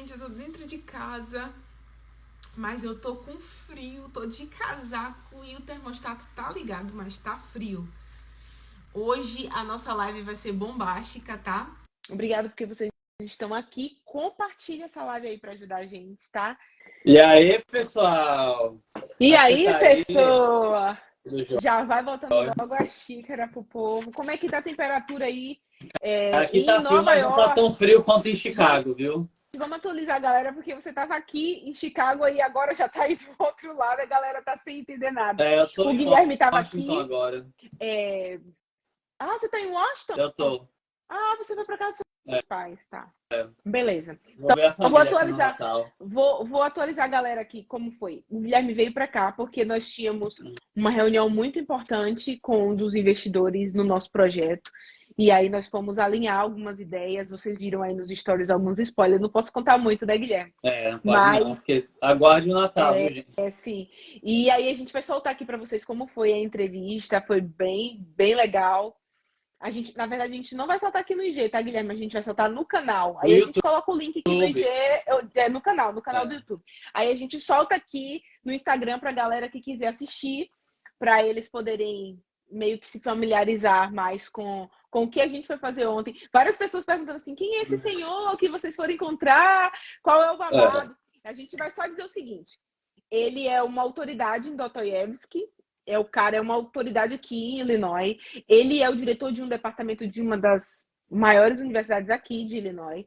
gente, eu tô dentro de casa, mas eu tô com frio, tô de casaco e o termostato tá ligado, mas tá frio. Hoje a nossa live vai ser bombástica, tá? Obrigada porque vocês estão aqui. Compartilha essa live aí pra ajudar a gente, tá? E aí, pessoal? E Como é que aí, tá pessoa? Tudo jóia? Já vai botando logo a xícara pro povo. Como é que tá a temperatura aí Aqui em tá frio, Nova mas não tá York? tão frio quanto em Gente, Chicago, viu? vamos atualizar a galera, porque você estava aqui em Chicago e agora já está aí do outro lado, a galera tá sem entender nada. Eu tô O em Guilherme estava Washington aqui. agora. Ah, você está em Washington? Eu tô. Ah, você foi para casa dos É, seus pais, tá. Beleza. vou ver a Eu vou família aqui no atualizar. Natal. Vou atualizar a galera aqui como foi. O Guilherme veio para cá porque nós tínhamos uma reunião muito importante com um dos investidores no nosso projeto. E aí nós fomos alinhar algumas ideias. Vocês viram aí nos stories alguns spoilers. Não posso contar muito, né, Guilherme? Não pode não, Mas porque aguarde o Natal, viu, gente? sim. E aí a gente vai soltar aqui para vocês como foi a entrevista. Foi bem legal. A gente, na verdade, a gente não vai soltar aqui no IG, tá, Guilherme? A gente vai soltar no canal. No Aí a gente YouTube. coloca o link aqui no IG, no canal do YouTube. Aí a gente solta aqui no Instagram pra galera que quiser assistir, para eles poderem meio que se familiarizar mais com o que a gente foi fazer ontem. Várias pessoas perguntando assim, quem é esse senhor que vocês foram encontrar? Qual é o babado? A gente vai só dizer o seguinte, ele é uma autoridade em Dostoiévski, o cara é uma autoridade aqui em Illinois. Ele é o diretor de um departamento de uma das maiores universidades aqui de Illinois.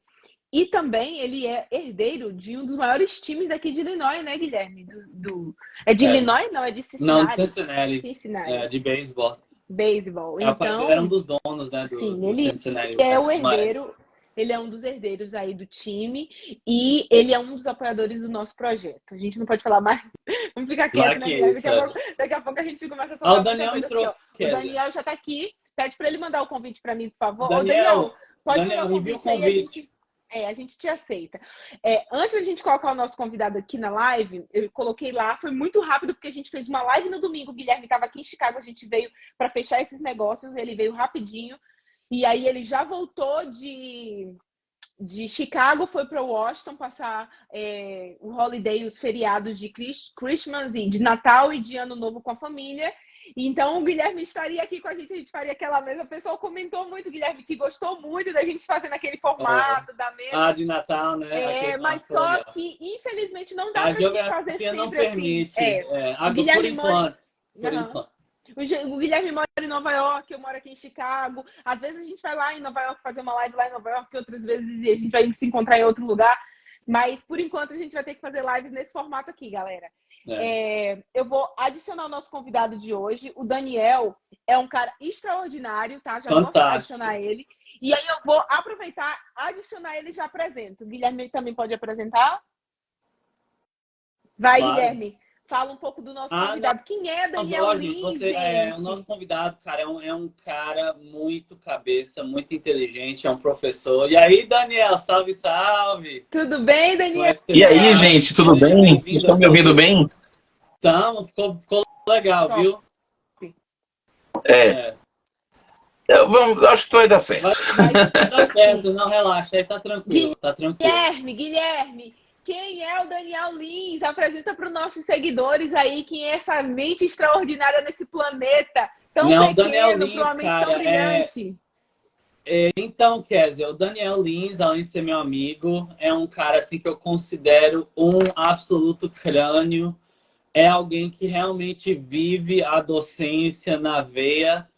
E também ele é herdeiro de um dos maiores times daqui de Illinois, né, Guilherme? É de Illinois? Não, é de Não, de Cincinnati. Cincinnati. De beisebol. Beisebol. Então, Era um dos donos, né, sim, do ele Cincinnati. é o herdeiro. Ele é um dos herdeiros aí do time e ele é um dos apoiadores do nosso projeto. A gente não pode falar mais. Vamos ficar quieto, né, Guilherme? Daqui a pouco a gente começa a soltar o Daniel muita coisa entrou. aqui, ó. O Daniel já tá aqui. Pede para ele mandar o convite para mim, por favor. Daniel, pode mandar o envia o convite convite. aí, a gente te aceita. Antes da gente colocar o nosso convidado aqui na live, eu coloquei lá, foi muito rápido, porque a gente fez uma live no domingo. O Guilherme estava aqui em Chicago, a gente veio para fechar esses negócios, ele veio rapidinho. E aí ele já voltou de Chicago, foi para Washington passar o holiday, os feriados de Christmas e de Natal e de Ano Novo com a família. Então o Guilherme estaria aqui com a gente faria aquela mesa. O pessoal comentou muito, Guilherme, que gostou muito da gente fazer naquele formato da mesa. De Natal, né? Mas só que, infelizmente, não dá pra gente fazer sempre não permite. O Guilherme por enquanto. O Guilherme mora em Nova York, eu moro aqui em Chicago. Às vezes a gente vai lá em Nova York fazer uma live lá em Nova York, outras vezes a gente vai se encontrar em outro lugar. Mas, por enquanto, a gente vai ter que fazer lives nesse formato aqui, galera. Eu vou adicionar o nosso convidado de hoje. O Daniel é um cara extraordinário, tá? Já Fantástico. posso adicionar ele. E aí eu vou aproveitar, adicionar ele e já apresento. O Guilherme também pode apresentar? Vai, claro. Guilherme. Fala um pouco do nosso convidado. Quem é Daniel Lins, gente? O nosso convidado, cara, é um cara muito cabeça, muito inteligente, é um professor. E aí, Daniel, salve, salve! Tudo bem, Daniel? E aí, gente, tudo bem? Estão me ouvindo bem? Estamos, ficou legal, viu? Acho que vai dar certo. Vai dar certo, não, relaxa, aí tá tranquilo, Guilherme, quem é o Daniel Lins? Apresenta para os nossos seguidores aí quem é essa mente extraordinária nesse planeta tão pequeno, para uma mente tão brilhante. Então, Kézia, o Daniel Lins, além de ser meu amigo, é um cara assim que eu considero um absoluto crânio. É alguém que realmente vive a docência na veia.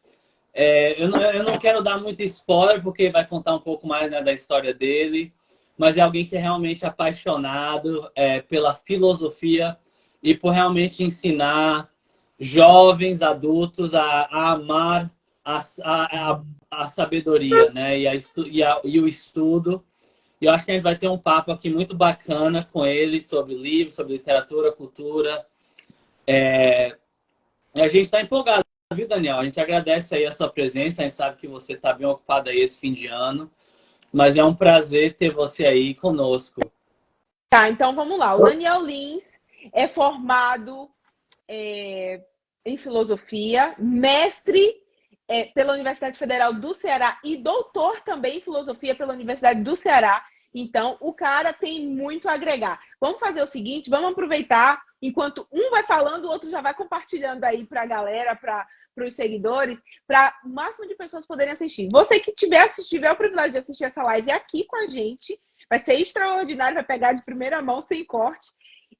Eu não quero dar muito spoiler, porque vai contar um pouco mais, né, da história dele. Mas é alguém que é realmente apaixonado pela filosofia e por realmente ensinar jovens, adultos a amar a sabedoria, né? E o estudo. E eu acho que a gente vai ter um papo aqui muito bacana com ele sobre livros, sobre literatura, cultura. A gente está empolgado, viu, Daniel? A gente agradece aí a sua presença. A gente sabe que você está bem ocupado aí esse fim de ano. Mas é um prazer ter você aí conosco. Tá, então vamos lá. O Daniel Lins é formado em filosofia, mestre pela Universidade Federal do Ceará e doutor também em filosofia pela Universidade do Ceará. Então, o cara tem muito a agregar. Vamos fazer o seguinte, vamos aproveitar, enquanto um vai falando, o outro já vai compartilhando aí para a galera, para os seguidores, para o máximo de pessoas poderem assistir. Você que tiver o privilégio de assistir essa live aqui com a gente, vai ser extraordinário, vai pegar de primeira mão, sem corte.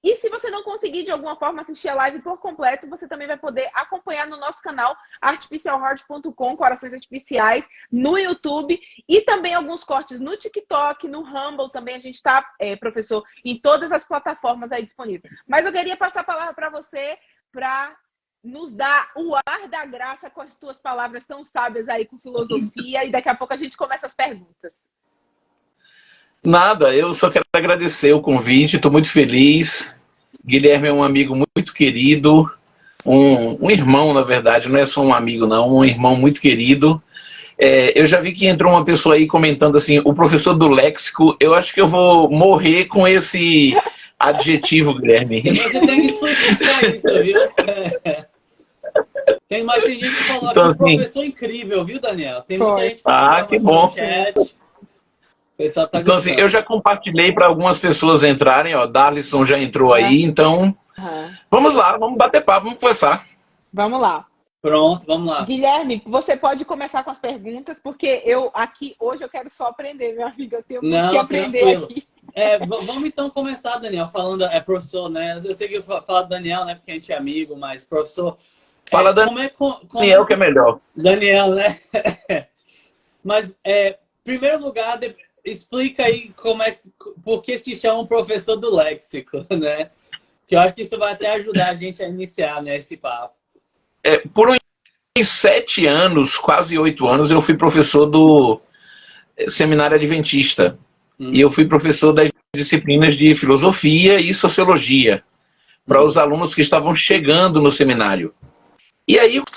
E se você não conseguir, de alguma forma, assistir a live por completo, você também vai poder acompanhar no nosso canal artificialheart.com, Corações Artificiais, no YouTube e também alguns cortes no TikTok, no Rumble também. A gente está, professor, em todas as plataformas aí disponíveis. Mas eu queria passar a palavra para você para nos dar o ar da graça com as tuas palavras tão sábias aí com filosofia e daqui a pouco a gente começa as perguntas. Nada, eu só quero agradecer o convite, estou muito feliz. Guilherme é um amigo muito querido, um irmão, na verdade, não é só um amigo, não, um irmão muito querido. Eu já vi que entrou uma pessoa aí comentando assim, o professor do léxico, eu acho que eu vou morrer com esse adjetivo, Guilherme. Você tem que explicar isso, viu? Tem gente que falou então, que assim, um professor incrível, viu, Daniel? Tem muita gente que bom. No chat. Tá então, assim, eu já compartilhei para algumas pessoas entrarem, ó, Darlison já entrou aí, então vamos lá, vamos bater papo, vamos conversar. Vamos lá. Pronto, vamos lá. Guilherme, você pode começar com as perguntas, porque hoje eu quero só aprender, meu amigo, eu tenho muito que aprender tranquilo. Aqui. Vamos então começar, Daniel, falando, professor, né? Eu sei que eu falo Daniel, né, porque a gente é amigo, mas professor... Fala Daniel, que é melhor. Daniel, né? Mas, em primeiro lugar... Explica aí por que te chamam professor do léxico, né? Que eu acho que isso vai até ajudar a gente a iniciar, né, esse papo. Por uns 7 anos, quase 8 anos, eu fui professor do Seminário Adventista. E eu fui professor das disciplinas de filosofia e sociologia para os alunos que estavam chegando no seminário. E aí, o que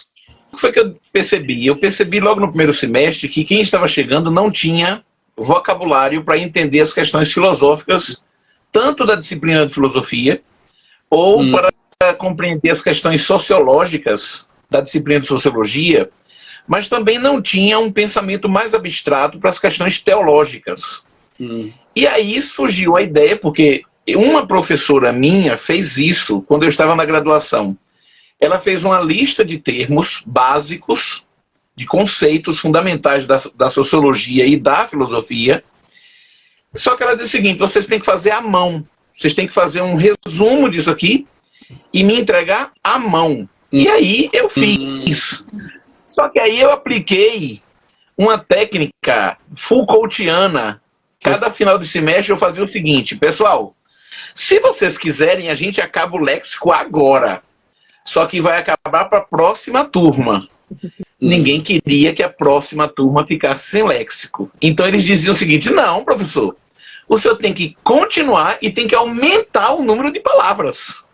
foi que eu percebi? Eu percebi logo no primeiro semestre que quem estava chegando não tinha vocabulário para entender as questões filosóficas, tanto da disciplina de filosofia, ou para compreender as questões sociológicas da disciplina de sociologia, mas também não tinha um pensamento mais abstrato para as questões teológicas. E aí surgiu a ideia, porque uma professora minha fez isso quando eu estava na graduação. Ela fez uma lista de termos básicos, de conceitos fundamentais da sociologia e da filosofia. Só que ela disse o seguinte, vocês têm que fazer à mão. Vocês têm que fazer um resumo disso aqui e me entregar à mão. E aí eu fiz. Só que aí eu apliquei uma técnica Foucaultiana. Cada final de semestre eu fazia o seguinte, pessoal, se vocês quiserem, a gente acaba o léxico agora. Só que vai acabar para a próxima turma. Ninguém queria que a próxima turma ficasse sem léxico. Então eles diziam o seguinte, não, professor, o senhor tem que continuar e tem que aumentar o número de palavras.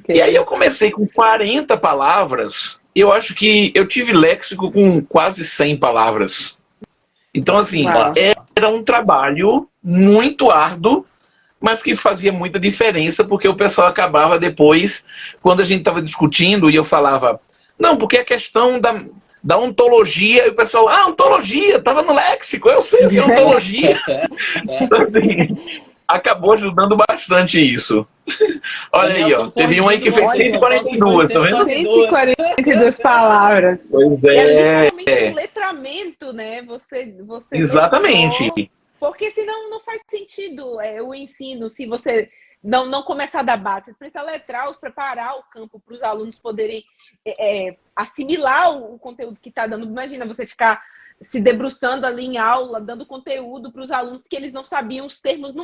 E aí eu comecei com 40 palavras, eu acho que eu tive léxico com quase 100 palavras. Então, assim, era um trabalho muito árduo, mas que fazia muita diferença, porque o pessoal acabava depois, quando a gente estava discutindo, e eu falava, não, porque a questão da ontologia, e o pessoal, ontologia, estava no léxico, eu sei o que é ontologia. Então, assim, acabou ajudando bastante isso. Olha aí, ó, teve um aí que fez 142, tá vendo? 142 palavras. Pois é literalmente um letramento, né? Você exatamente. Letrou, porque senão não faz sentido o ensino, se você não começar da base. Você precisa letrar, preparar o campo para os alunos poderem assimilar o conteúdo que está dando. Imagina você ficar se debruçando ali em aula, dando conteúdo para os alunos que eles não sabiam os termos,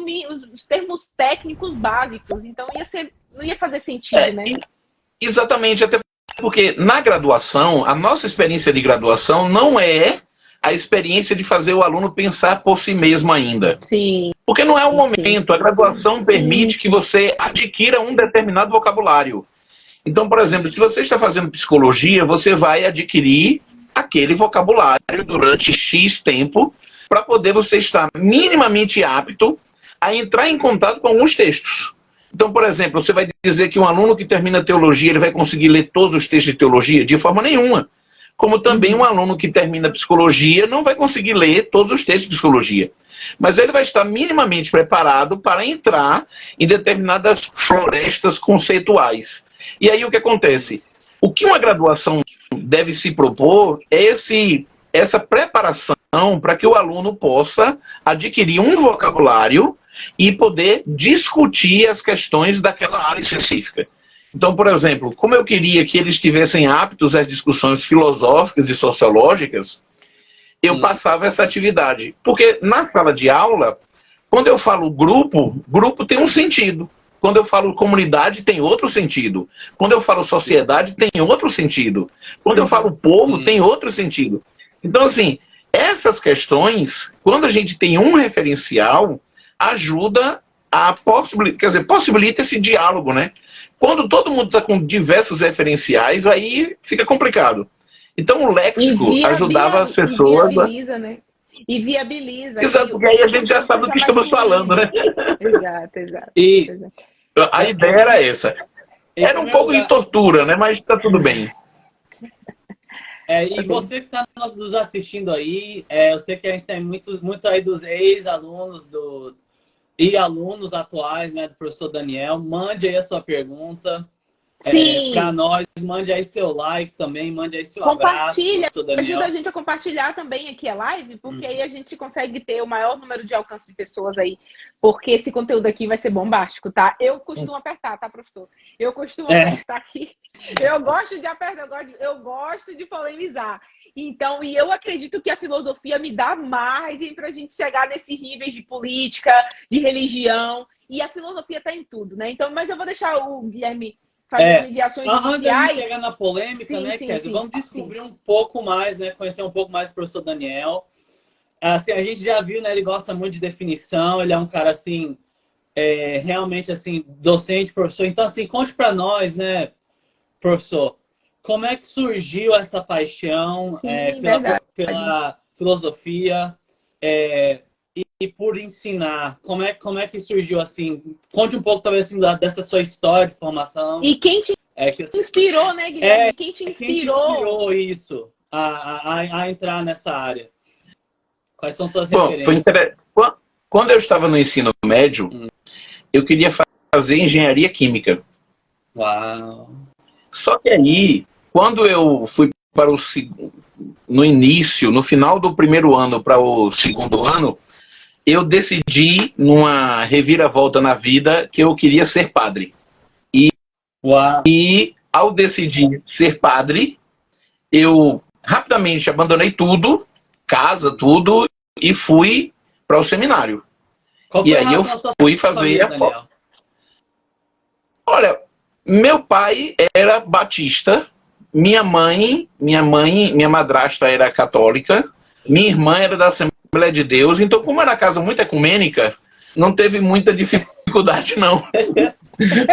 os termos técnicos básicos. Então não ia fazer sentido, né? Exatamente, até porque na graduação, a nossa experiência de graduação não é a experiência de fazer o aluno pensar por si mesmo ainda. Sim. Porque não é o momento. A graduação permite que você adquira um determinado vocabulário. Então, por exemplo, se você está fazendo psicologia, você vai adquirir aquele vocabulário durante X tempo para poder você estar minimamente apto a entrar em contato com alguns textos. Então, por exemplo, você vai dizer que um aluno que termina teologia, ele vai conseguir ler todos os textos de teologia? De forma nenhuma. como também um aluno que termina psicologia não vai conseguir ler todos os textos de psicologia. Mas ele vai estar minimamente preparado para entrar em determinadas florestas conceituais. E aí o que acontece? O que uma graduação deve se propor é essa preparação para que o aluno possa adquirir um vocabulário e poder discutir as questões daquela área específica. Então, por exemplo, como eu queria que eles estivessem aptos às discussões filosóficas e sociológicas, eu passava essa atividade. Porque na sala de aula, quando eu falo grupo, grupo tem um sentido. Quando eu falo comunidade, tem outro sentido. Quando eu falo sociedade, tem outro sentido. Quando eu falo povo, tem outro sentido. Então, assim, essas questões, quando a gente tem um referencial, ajuda a possibilita esse diálogo, né? Quando todo mundo está com diversos referenciais, aí fica complicado. Então, o léxico ajudava as pessoas... E viabiliza, né? E viabiliza. Exato, porque aí a gente já sabe do que estamos falando, né? Exato. A ideia era essa. Era um pouco de tortura, né? Mas está tudo bem. E você que está nos assistindo aí, eu sei que a gente tem muito aí dos ex-alunos e alunos atuais, né, do professor Daniel. Mande aí a sua pergunta para nós, mande aí seu like também, mande aí seu abraço. Ajuda a gente a compartilhar também aqui a live, porque aí a gente consegue ter o maior número de alcance de pessoas aí, porque esse conteúdo aqui vai ser bombástico, tá? Eu costumo apertar, tá, professor? Eu costumo apertar aqui. Eu gosto de apertar, eu gosto de polemizar. Então, e eu acredito que a filosofia me dá margem para a gente chegar nesses níveis de política, de religião, e a filosofia está em tudo, né? Então, mas eu vou deixar o Guilherme fazer as mediações iniciais. Antes de chegar na polêmica, né, Kézia? Vamos descobrir um pouco mais, né? Conhecer um pouco mais do professor Daniel. Assim, a gente já viu, né? Ele gosta muito de definição, ele é um cara, assim, realmente, assim, docente, professor. Então, assim, conte para nós, né, professor, como é que surgiu essa paixão pela filosofia e por ensinar? Como é que surgiu assim? Conte um pouco, talvez, assim, dessa sua história de formação. E quem te inspirou, né, Guilherme? Quem te inspirou isso a entrar nessa área? Quais são suas referências? Quando eu estava no ensino médio, eu queria fazer engenharia química. Uau! Só que aí, quando eu fui para no final do primeiro ano para o segundo ano, eu decidi, numa reviravolta na vida, que eu queria ser padre. E ao decidir ser padre, eu rapidamente abandonei tudo, casa, tudo, e fui para o seminário. E aí eu fui fazer... Olha, meu pai era batista, minha madrasta era católica, minha irmã era da Assembleia de Deus, então como era casa muito ecumênica, não teve muita dificuldade, não.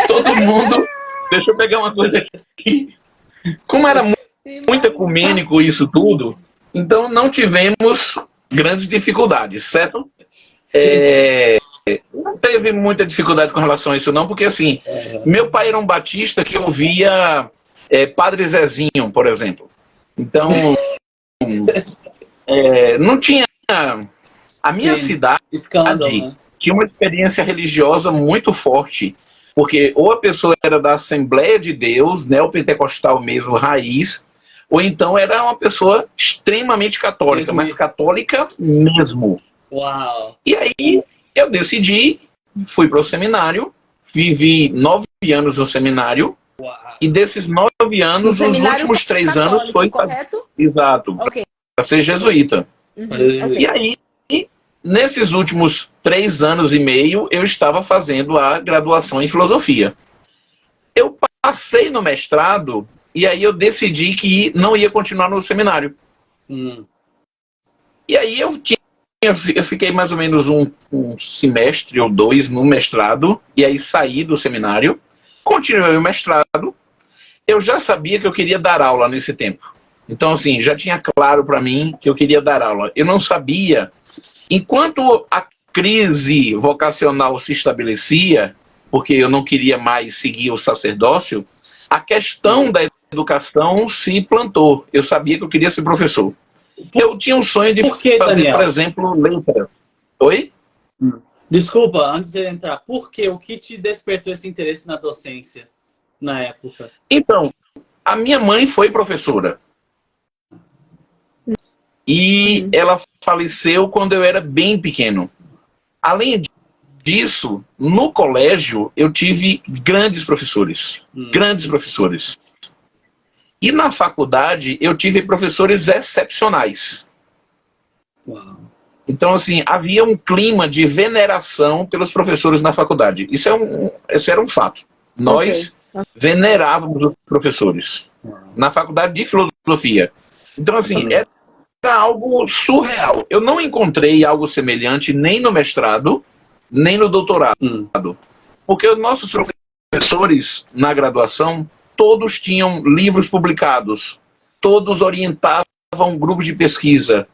Todo mundo... Deixa eu pegar uma coisa aqui. Como era muito ecumênico isso tudo, então não tivemos grandes dificuldades, certo? Não teve muita dificuldade com relação a isso, não, porque assim, meu pai era um batista que ouvia Padre Zezinho, por exemplo. Então, não tinha... A minha cidade tinha uma experiência religiosa muito forte, porque ou a pessoa era da Assembleia de Deus, neopentecostal mesmo, raiz, ou então era uma pessoa extremamente católica, mas católica mesmo. Uau! E aí eu decidi, fui para o seminário, vivi 9 anos no seminário. Uau. E desses 9 anos, os últimos 3 anos foi... Correto? Exato, para ser jesuíta. E aí, nesses últimos 3 anos e meio, eu estava fazendo a graduação em filosofia. Eu passei no mestrado e aí eu decidi que não ia continuar no seminário. E aí eu fiquei mais ou menos um semestre ou 2 no mestrado, e aí saí do seminário, continuei o mestrado. Eu já sabia que eu queria dar aula nesse tempo. Então, assim, já tinha claro para mim que eu queria dar aula. Eu não sabia. Enquanto a crise vocacional se estabelecia, porque eu não queria mais seguir o sacerdócio, a questão da educação se plantou. Eu sabia que eu queria ser professor. Eu tinha um sonho de Por que, fazer, Daniel? por exemplo, letras. Oi? Desculpa, antes de entrar, por quê? O que te despertou esse interesse na docência na época? Então, a minha mãe foi professora. E ela faleceu quando eu era bem pequeno. Além disso, no colégio, eu tive grandes professores. Grandes professores. E na faculdade, eu tive professores excepcionais. Uau. Então, assim, havia um clima de veneração pelos professores na faculdade. Isso era um fato. Nós venerávamos os professores na faculdade de filosofia. Então, assim, era algo surreal. Eu não encontrei algo semelhante nem no mestrado, nem no doutorado. Porque os nossos professores na graduação, todos tinham livros publicados, todos orientavam grupos de pesquisa,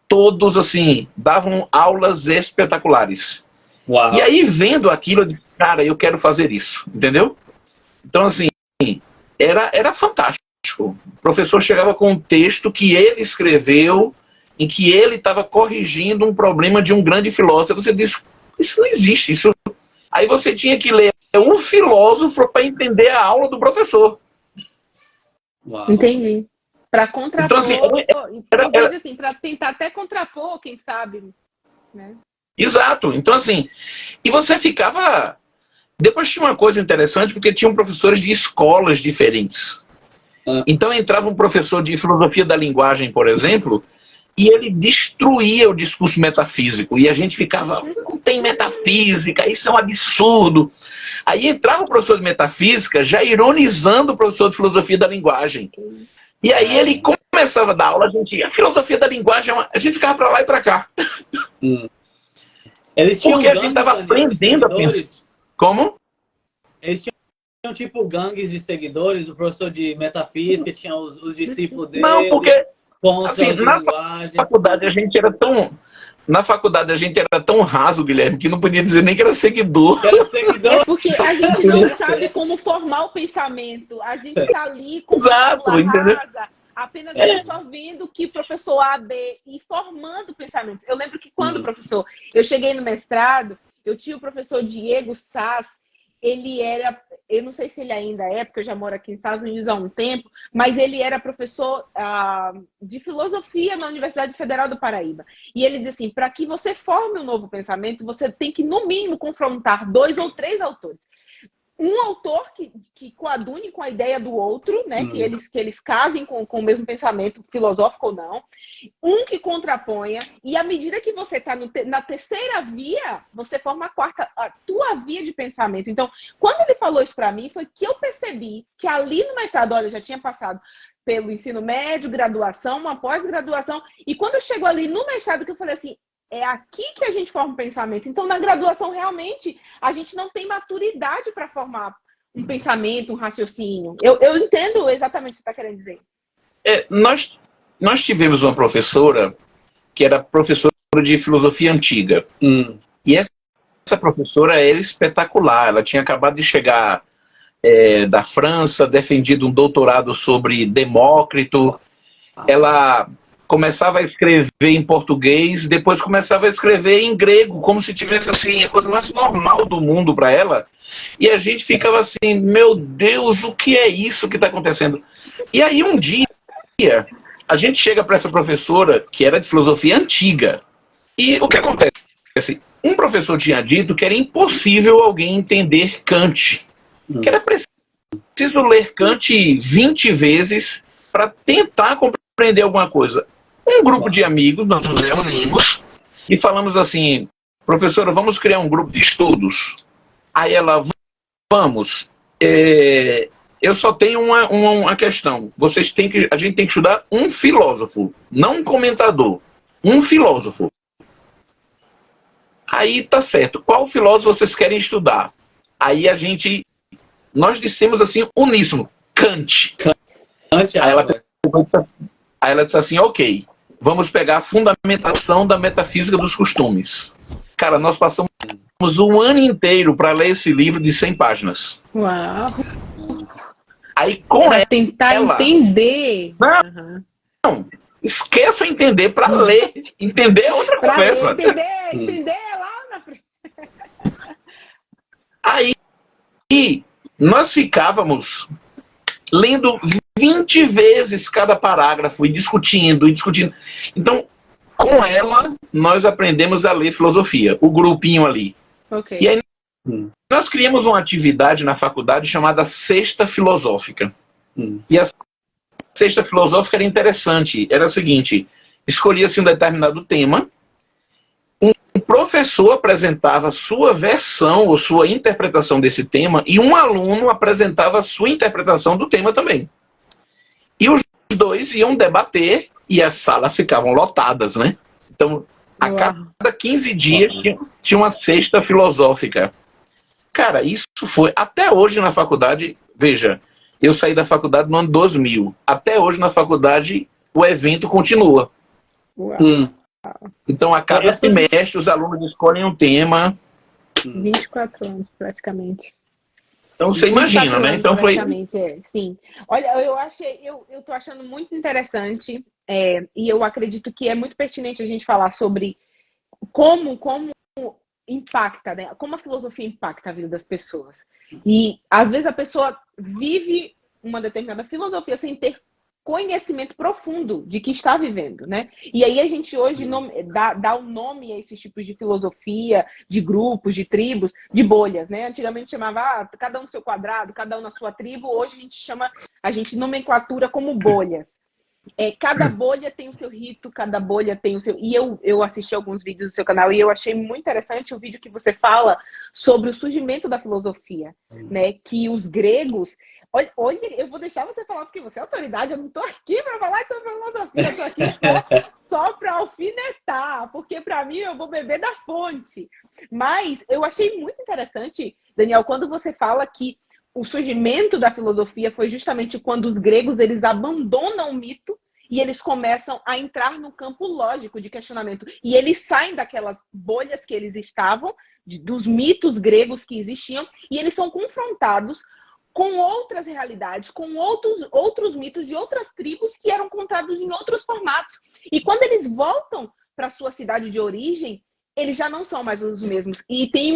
todos, assim, davam aulas espetaculares. Uau. E aí, vendo aquilo, eu disse, cara, eu quero fazer isso, entendeu? Então, assim, era fantástico. O professor chegava com um texto que ele escreveu, em que ele estava corrigindo um problema de um grande filósofo. Você diz, isso não existe. Isso... Aí você tinha que ler um filósofo para entender a aula do professor. Uau. Entendi. Para contrapor, Então, assim, assim, para tentar até contrapor, quem sabe, né? Exato. Então, assim, e você ficava... Depois tinha uma coisa interessante, porque tinham professores de escolas diferentes. Então entrava um professor de filosofia da linguagem, por exemplo, e ele destruía o discurso metafísico. E a gente ficava, não tem metafísica, isso é um absurdo. Aí entrava o professor de metafísica já ironizando o professor de filosofia da linguagem. E aí ele começava a dar aula, a filosofia da linguagem, a gente ficava para lá e para cá. Eles tinham porque a gente estava aprendendo a pensar. Como? Eles tinham tipo gangues de seguidores, o professor de metafísica tinha os discípulos dele. Não, porque assim, na faculdade a gente era tão... Na faculdade a gente era tão raso, Guilherme, que não podia dizer nem que era seguidor. Era seguidor. É porque a gente não sabe como formar o pensamento. A gente está ali com exato, entendeu? rasa, apenas absorvendo que professor A, B e formando pensamentos. Eu lembro que quando professor, eu cheguei no mestrado, eu tinha o professor Diego Sass, ele era, eu não sei se ele ainda é, porque eu já moro aqui nos Estados Unidos há um tempo, mas ele era professor de filosofia na Universidade Federal do Paraíba. E ele diz assim, para que você forme um novo pensamento, você tem que, no mínimo, confrontar 2 ou 3 autores. Um autor que coadune com a ideia do outro, né? Que eles casem com o mesmo pensamento, filosófico ou não. Um que contraponha. E à medida que você está na terceira via, você forma a tua via de pensamento. Então, quando ele falou isso para mim, foi que eu percebi que ali no mestrado, olha, eu já tinha passado pelo ensino médio, graduação, uma pós-graduação. E quando eu chego ali no mestrado, que eu falei assim, é aqui que a gente forma um pensamento. Então, na graduação, realmente, a gente não tem maturidade para formar um pensamento, um raciocínio. Eu entendo exatamente o que você está querendo dizer. Nós tivemos uma professora que era professora de filosofia antiga. E essa professora era espetacular. Ela tinha acabado de chegar da França, defendido um doutorado sobre Demócrito. Ela começava a escrever em português, depois começava a escrever em grego, como se tivesse assim, a coisa mais normal do mundo para ela. E a gente ficava assim, meu Deus, o que é isso que está acontecendo? E aí um dia, a gente chega para essa professora, que era de filosofia antiga, e o que acontece? Um professor tinha dito que era impossível alguém entender Kant, que era preciso ler Kant 20 vezes para tentar compreender alguma coisa. Um grupo de amigos, nós nos reunimos e falamos assim, professora, vamos criar um grupo de estudos. Aí ela, vamos, eu só tenho uma questão, a gente tem que estudar um filósofo, não um comentador, um filósofo. Aí tá certo, qual filósofo vocês querem estudar? Aí nós dissemos assim, uníssono, Kant. Aí ela disse assim, ok, vamos pegar a fundamentação da metafísica dos costumes. Cara, nós passamos um ano inteiro para ler esse livro de 100 páginas. Uau! Aí com Pra tentar ela... entender. Não, esqueça entender para ler. Entender é outra Pra conversa. entender lá na frente. Aí nós ficávamos lendo 20 vezes cada parágrafo e discutindo. Então, com ela, nós aprendemos a ler filosofia, o grupinho ali. Okay. E aí, nós criamos uma atividade na faculdade chamada Cesta Filosófica. E a Cesta Filosófica era interessante. Era o seguinte, escolhia-se um determinado tema, um professor apresentava sua versão ou sua interpretação desse tema e um aluno apresentava a sua interpretação do tema também. E os dois iam debater e as salas ficavam lotadas, né? Então, a cada 15 dias tinha uma cesta filosófica. Cara, isso foi... Até hoje na faculdade, veja, eu saí da faculdade no ano 2000. Até hoje na faculdade o evento continua. Então, a cada semestre, os alunos escolhem um tema. 24 anos, praticamente. Então, você imagina, né? Então, foi... Sim. Olha, eu tô achando muito interessante, e eu acredito que é muito pertinente a gente falar sobre como impacta, né? Como a filosofia impacta a vida das pessoas. E, às vezes, a pessoa vive uma determinada filosofia sem ter conhecimento profundo de que está vivendo, né? E aí a gente hoje dá um nome a esses tipos de filosofia, de grupos, de tribos, de bolhas, né? Antigamente chamava cada um no seu quadrado, cada um na sua tribo. Hoje a gente nomenclatura como bolhas. Cada bolha tem o seu rito, cada bolha tem o seu... E eu assisti alguns vídeos do seu canal e eu achei muito interessante o vídeo que você fala sobre o surgimento da filosofia, né? Que os gregos... Olha, eu vou deixar você falar porque você é autoridade, eu não estou aqui para falar sobre filosofia, eu estou aqui só para alfinetar, porque para mim eu vou beber da fonte. Mas eu achei muito interessante, Daniel, quando você fala que o surgimento da filosofia foi justamente quando os gregos eles abandonam o mito e eles começam a entrar no campo lógico de questionamento. E eles saem daquelas bolhas que eles estavam, dos mitos gregos que existiam, e eles são confrontados com outras realidades, com outros mitos de outras tribos que eram contados em outros formatos. E quando eles voltam para sua cidade de origem, eles já não são mais os mesmos. E tem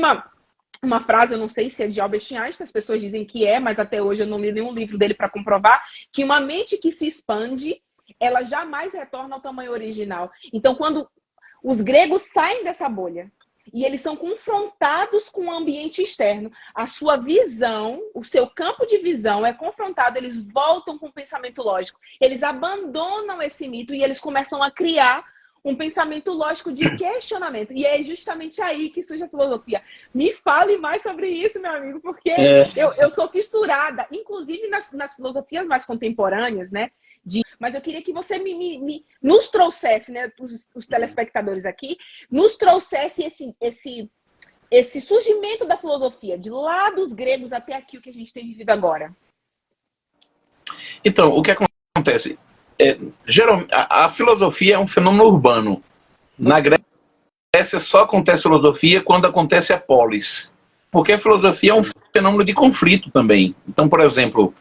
uma frase, eu não sei se é de Albert Einstein, as pessoas dizem que é, mas até hoje eu não li nenhum livro dele para comprovar, que uma mente que se expande, ela jamais retorna ao tamanho original. Então, quando os gregos saem dessa bolha, e eles são confrontados com o ambiente externo, a sua visão, o seu campo de visão é confrontado, eles voltam com o pensamento lógico, eles abandonam esse mito e eles começam a criar um pensamento lógico de questionamento. E é justamente aí que surge a filosofia. Me fale mais sobre isso, meu amigo, porque eu sou fissurada, inclusive nas filosofias mais contemporâneas, né? Mas eu queria que você nos trouxesse, né, os telespectadores aqui, nos trouxesse esse surgimento da filosofia, de lá dos gregos até aqui, o que a gente tem vivido agora. Então, o que acontece? Geralmente, a filosofia é um fenômeno urbano. Na Grécia só acontece filosofia quando acontece a polis. Porque a filosofia é um fenômeno de conflito também. Então, por exemplo,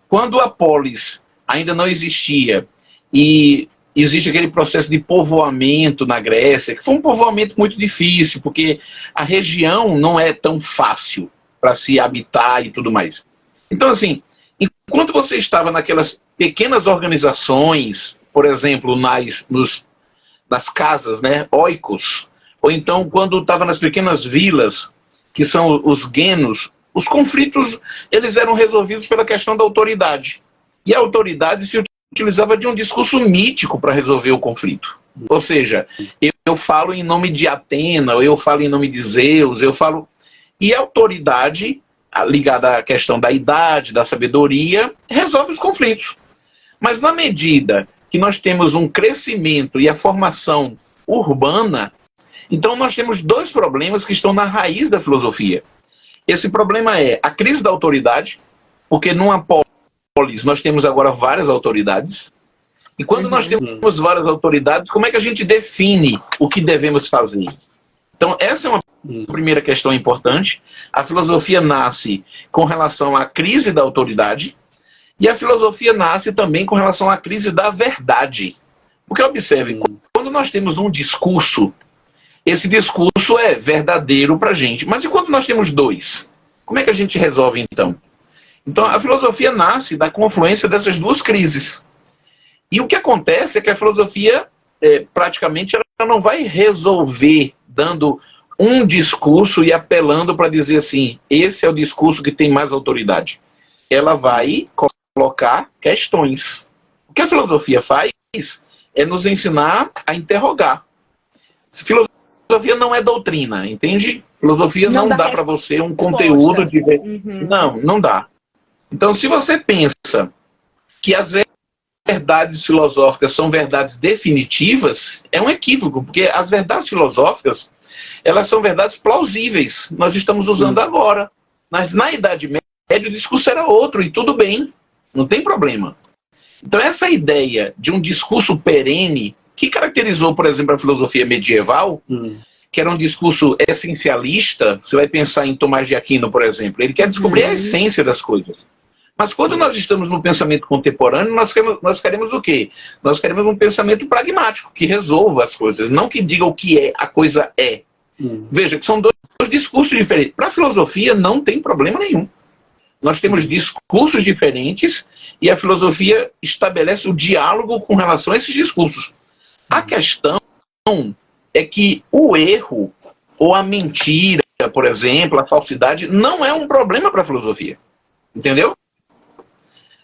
quando a polis ainda não existia e existe aquele processo de povoamento na Grécia, que foi um povoamento muito difícil, porque a região não é tão fácil para se habitar e tudo mais. Então, assim, enquanto você estava naquelas pequenas organizações, por exemplo, nas casas, né, oikos, ou então quando estava nas pequenas vilas, que são os genos, os conflitos eles eram resolvidos pela questão da autoridade. E a autoridade se utilizava de um discurso mítico para resolver o conflito. Ou seja, eu falo em nome de Atena, ou eu falo em nome de Zeus, eu falo... E a autoridade, ligada à questão da idade, da sabedoria, resolve os conflitos. Mas na medida que nós temos um crescimento e a formação urbana, então nós temos dois problemas que estão na raiz da filosofia. Esse problema é a crise da autoridade, porque numa polis nós temos agora várias autoridades, e quando nós temos várias autoridades, como é que a gente define o que devemos fazer? Então essa é uma primeira questão importante. A filosofia nasce com relação à crise da autoridade, E a filosofia nasce também com relação à crise da verdade. Porque observe, quando nós temos um discurso, esse discurso é verdadeiro para a gente. Mas e quando nós temos dois? Como é que a gente resolve então? Então a filosofia nasce da confluência dessas duas crises. E o que acontece é que a filosofia, praticamente, ela não vai resolver dando um discurso e apelando para dizer assim, esse é o discurso que tem mais autoridade. Ela vai colocar questões. O que a filosofia faz é nos ensinar a interrogar. Filosofia não é doutrina, entende? Filosofia não dá para você um conteúdo de... Não dá. Então, se você pensa que as verdades filosóficas são verdades definitivas, é um equívoco, porque as verdades filosóficas, elas são verdades plausíveis. Nós estamos usando agora. Mas na Idade Média o discurso era outro, e tudo bem, não tem problema. Então essa ideia de um discurso perene, que caracterizou, por exemplo, a filosofia medieval, que era um discurso essencialista, você vai pensar em Tomás de Aquino, por exemplo, ele quer descobrir a essência das coisas. Mas quando nós estamos no pensamento contemporâneo, nós queremos o quê? Nós queremos um pensamento pragmático, que resolva as coisas, não que diga o que a coisa é. Veja, que são dois discursos diferentes. Para a filosofia não tem problema nenhum. Nós temos discursos diferentes e a filosofia estabelece o diálogo com relação a esses discursos. A questão é que o erro ou a mentira, por exemplo, a falsidade, não é um problema para a filosofia. Entendeu?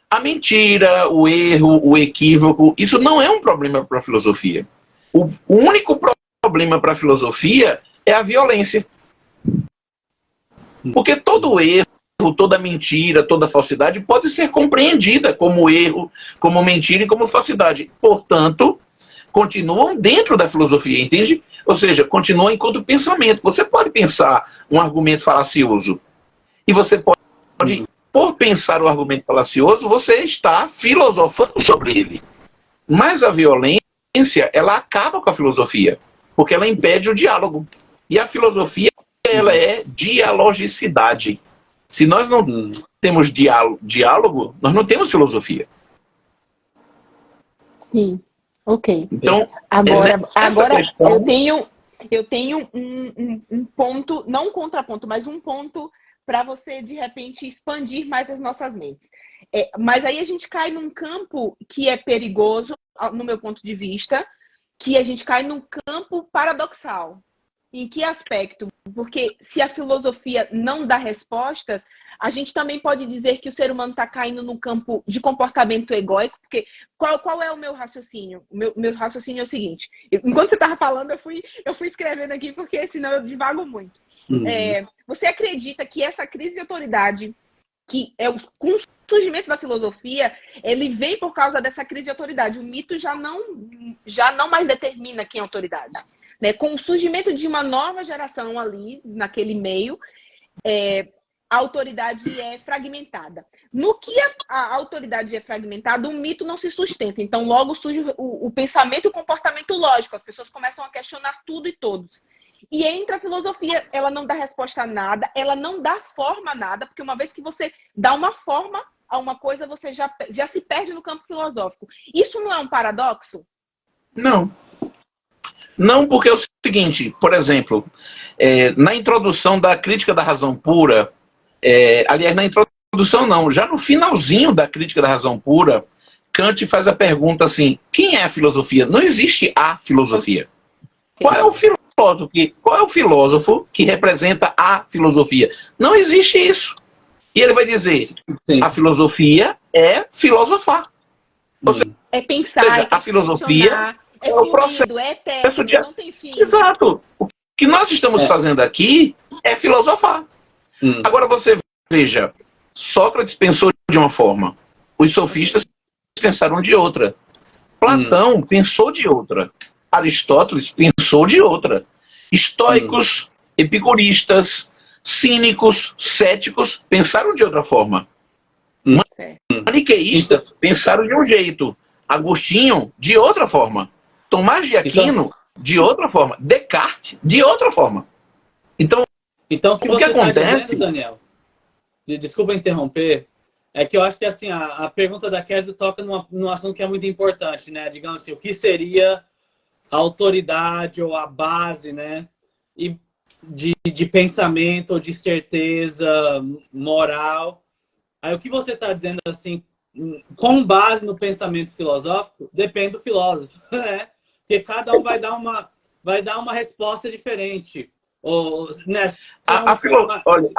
A mentira, o erro, o equívoco, isso não é um problema para a filosofia. O único problema para a filosofia é a violência. Porque todo erro, toda mentira, toda falsidade pode ser compreendida como erro, como mentira e como falsidade. Portanto, continuam dentro da filosofia, entende? Ou seja, continuam enquanto pensamento. Você pode pensar um argumento falacioso. E você pode, por pensar o argumento falacioso, você está filosofando sobre ele. Mas a violência, ela acaba com a filosofia, porque ela impede o diálogo. E a filosofia, ela é dialogicidade. Se nós não temos diálogo, nós não temos filosofia. Sim, ok. Então, agora questão... eu tenho um ponto, não um contraponto, mas um ponto para você, de repente, expandir mais as nossas mentes. Mas aí a gente cai num campo que é perigoso, no meu ponto de vista, que a gente cai num campo paradoxal. Em que aspecto? Porque se a filosofia não dá respostas, a gente também pode dizer que o ser humano está caindo no campo de comportamento egóico, porque qual é o meu raciocínio? O meu raciocínio é o seguinte, enquanto você estava falando, eu fui escrevendo aqui, porque senão eu divago muito. Você acredita que essa crise de autoridade, que com o surgimento da filosofia, ele vem por causa dessa crise de autoridade? O mito já não mais determina quem é autoridade. Né? Com o surgimento de uma nova geração ali, naquele meio, a autoridade é fragmentada. No que a autoridade é fragmentada, o mito não se sustenta. Então, logo surge o pensamento e o comportamento lógico. As pessoas começam a questionar tudo e todos. E entra a filosofia, ela não dá resposta a nada, ela não dá forma a nada, porque uma vez que você dá uma forma a uma coisa, você já se perde no campo filosófico. Isso não é um paradoxo? Não. Não, porque é o seguinte, por exemplo, na introdução da Crítica da Razão Pura, aliás, na introdução não, já no finalzinho da Crítica da Razão Pura, Kant faz a pergunta assim, quem é a filosofia? Não existe a filosofia. Qual é o filósofo que representa a filosofia? Não existe isso. E ele vai dizer, a filosofia é filosofar. Ou seja, pensar, a filosofia... É o processo eterno, de... não tem fim. Exato. O que nós estamos fazendo aqui é filosofar. Agora você veja, Sócrates pensou de uma forma, os sofistas pensaram de outra. Platão pensou de outra. Aristóteles pensou de outra. Estoicos, epicuristas, cínicos, céticos pensaram de outra forma. Maniqueístas pensaram de um jeito. Agostinho, de outra forma. Tomás de Aquino, de outra forma. Descartes, de outra forma. Então o que acontece... Tá dizendo, Daniel, desculpa interromper, É que eu acho que assim, a pergunta da Kézia toca num assunto que é muito importante, né? Digamos assim, o que seria a autoridade ou a base, né? E de pensamento ou de certeza moral. Aí o que você está dizendo assim, com base no pensamento filosófico, depende do filósofo, né? Porque cada um vai dar uma resposta diferente. Ou, né, Olha,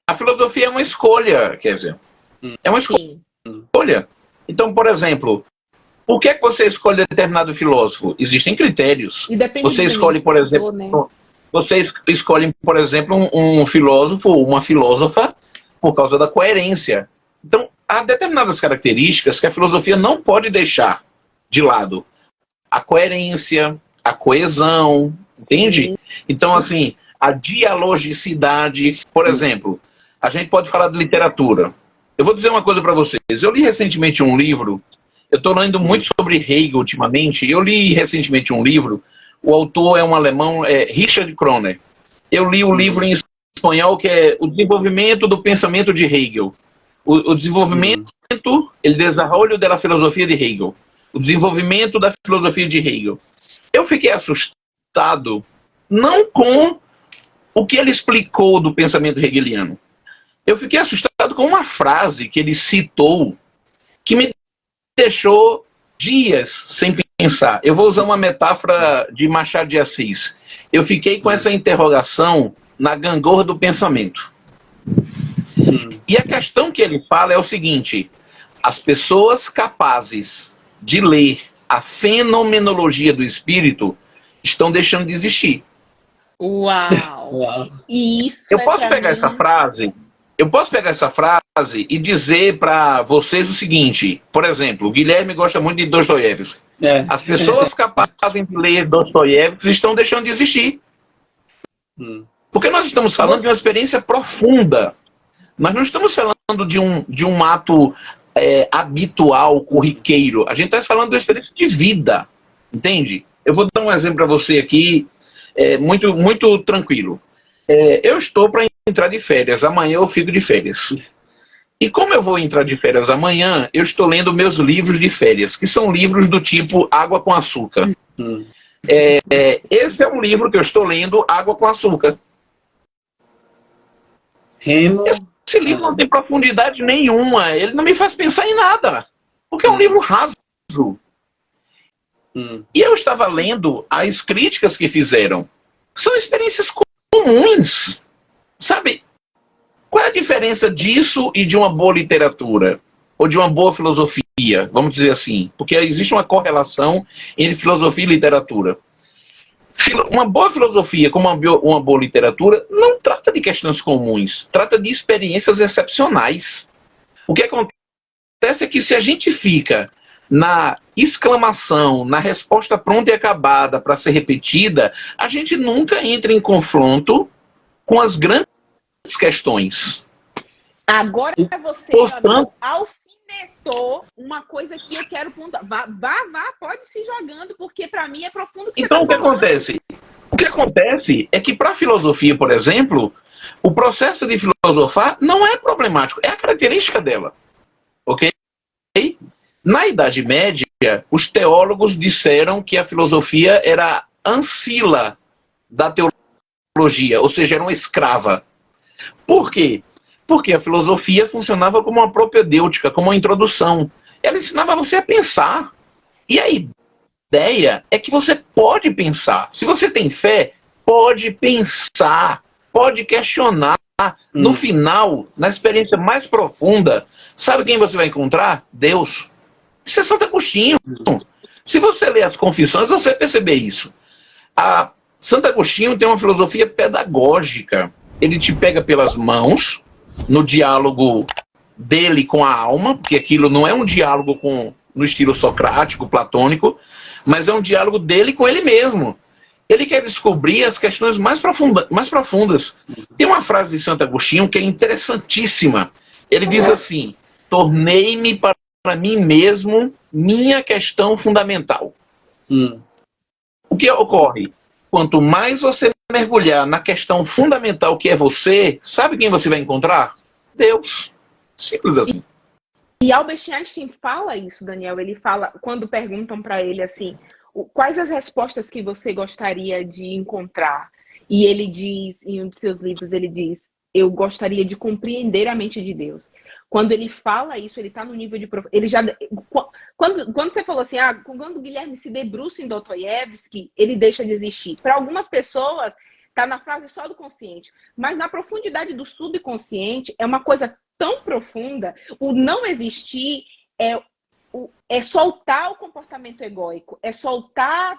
a filosofia é uma escolha, quer dizer, é uma Sim. escolha. Então, por exemplo, por que você escolhe determinado filósofo? Existem critérios. E depende Você do escolhe, por exemplo, né? você escolhe, por exemplo, um filósofo ou uma filósofa por causa da coerência. Então, há determinadas características que a filosofia não pode deixar de lado. A coerência, a coesão, entende? Sim. Então, assim, a dialogicidade, por exemplo, a gente pode falar de literatura. Eu vou dizer uma coisa para vocês. Eu li recentemente um livro, eu estou lendo muito sobre Hegel ultimamente, eu li recentemente um livro, o autor é um alemão, Richard Kroner. Eu li o livro em espanhol que é O Desenvolvimento do Pensamento de Hegel. O desenvolvimento, el desarrollo de la filosofia de Hegel. O desenvolvimento da filosofia de Hegel. Eu fiquei assustado, não com o que ele explicou do pensamento hegeliano. Eu fiquei assustado com uma frase que ele citou que me deixou dias sem pensar. Eu vou usar uma metáfora de Machado de Assis. Eu fiquei com essa interrogação na gangorra do pensamento. E a questão que ele fala é o seguinte: as pessoas capazes de ler a fenomenologia do espírito estão deixando de existir. Uau! Isso Eu posso pegar essa frase? Eu posso pegar essa frase e dizer para vocês o seguinte, por exemplo, o Guilherme gosta muito de Dostoiévski. As pessoas capazes de ler Dostoiévski estão deixando de existir. Porque nós estamos falando de uma experiência profunda. Nós não estamos falando de um ato habitual, corriqueiro. A gente está falando de uma experiência de vida. Entende? Eu vou dar um exemplo para você aqui, muito, muito tranquilo. Eu estou para entrar de férias. Amanhã eu fico de férias. E como eu vou entrar de férias amanhã, eu estou lendo meus livros de férias, que são livros do tipo Água com Açúcar. Esse é um livro que eu estou lendo, Água com Açúcar. Esse livro não tem profundidade nenhuma. Ele não me faz pensar em nada. Porque é um livro raso. E eu estava lendo as críticas que fizeram. São experiências comuns. Sabe? Qual é a diferença disso e de uma boa literatura? Ou de uma boa filosofia? Vamos dizer assim. Porque existe uma correlação entre filosofia e literatura. Uma boa filosofia, como uma boa literatura, não trata de questões comuns. Trata de experiências excepcionais. O que acontece é que se a gente fica na exclamação, na resposta pronta e acabada para ser repetida, a gente nunca entra em confronto com as grandes questões. Agora você, portanto, alfinetou uma coisa que eu quero pontuar. Vá, pode se jogando, porque para mim é profundo. Então, o que acontece? O que acontece é que para a filosofia, por exemplo, o processo de filosofar não é problemático, é a característica dela. Ok? Na Idade Média, os teólogos disseram que a filosofia era ancila da teologia, ou seja, era uma escrava. Por quê? Porque a filosofia funcionava como uma propedêutica, como uma introdução. Ela ensinava você a pensar. E a ideia é que você pode pensar. Se você tem fé, pode pensar, pode questionar. No final, na experiência mais profunda, sabe quem você vai encontrar? Deus. Isso é Santo Agostinho. Se você ler as Confissões, você vai perceber isso. Santo Agostinho tem uma filosofia pedagógica. Ele te pega pelas mãos, no diálogo dele com a alma, porque aquilo não é um diálogo no estilo socrático, platônico, mas é um diálogo dele com ele mesmo. Ele quer descobrir as questões mais profundas. Tem uma frase de Santo Agostinho que é interessantíssima. Ele diz assim: tornei-me para mim mesmo minha questão fundamental. O que ocorre? Quanto mais você mergulhar na questão fundamental que é você, sabe quem você vai encontrar? Deus. Simples assim. E Albert Einstein fala isso, Daniel. Ele fala, quando perguntam para ele assim, quais as respostas que você gostaria de encontrar? E ele diz, em um de seus livros, ele diz, eu gostaria de compreender a mente de Deus. Quando ele fala isso, ele está no nível de... Ele já, quando você falou assim, quando o Guilherme se debruça em Dostoiévski, ele deixa de existir. Para algumas pessoas, está na fase só do consciente. Mas na profundidade do subconsciente, é uma coisa tão profunda. O não existir é soltar o comportamento egóico, é soltar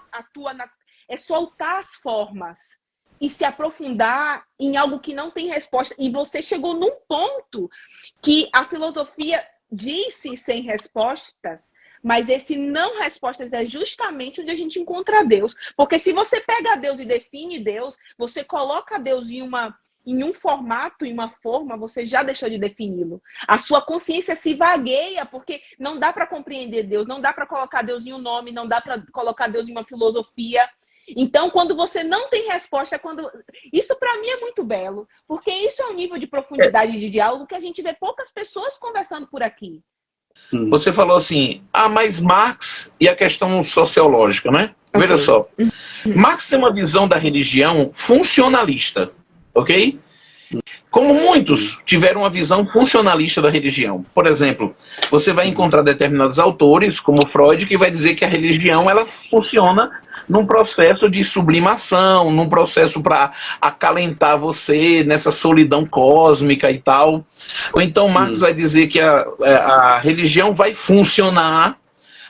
é soltar as formas e se aprofundar em algo que não tem resposta. E você chegou num ponto que a filosofia disse sem respostas, mas esse não respostas é justamente onde a gente encontra Deus. Porque se você pega Deus e define Deus, você coloca Deus em um formato, em uma forma, você já deixou de defini-lo. A sua consciência se vagueia, porque não dá para compreender Deus, não dá para colocar Deus em um nome, não dá para colocar Deus em uma filosofia. Então, quando você não tem resposta, isso para mim é muito belo, porque isso é um nível de profundidade de diálogo que a gente vê poucas pessoas conversando por aqui. Você falou assim, mas Marx e a questão sociológica, né? Okay. Veja só, Marx tem uma visão da religião funcionalista, ok? Como muitos tiveram uma visão funcionalista da religião. Por exemplo, você vai encontrar determinados autores, como Freud, que vai dizer que a religião ela funciona num processo de sublimação, num processo para acalentar você nessa solidão cósmica e tal. Ou então Marx vai dizer que a religião vai funcionar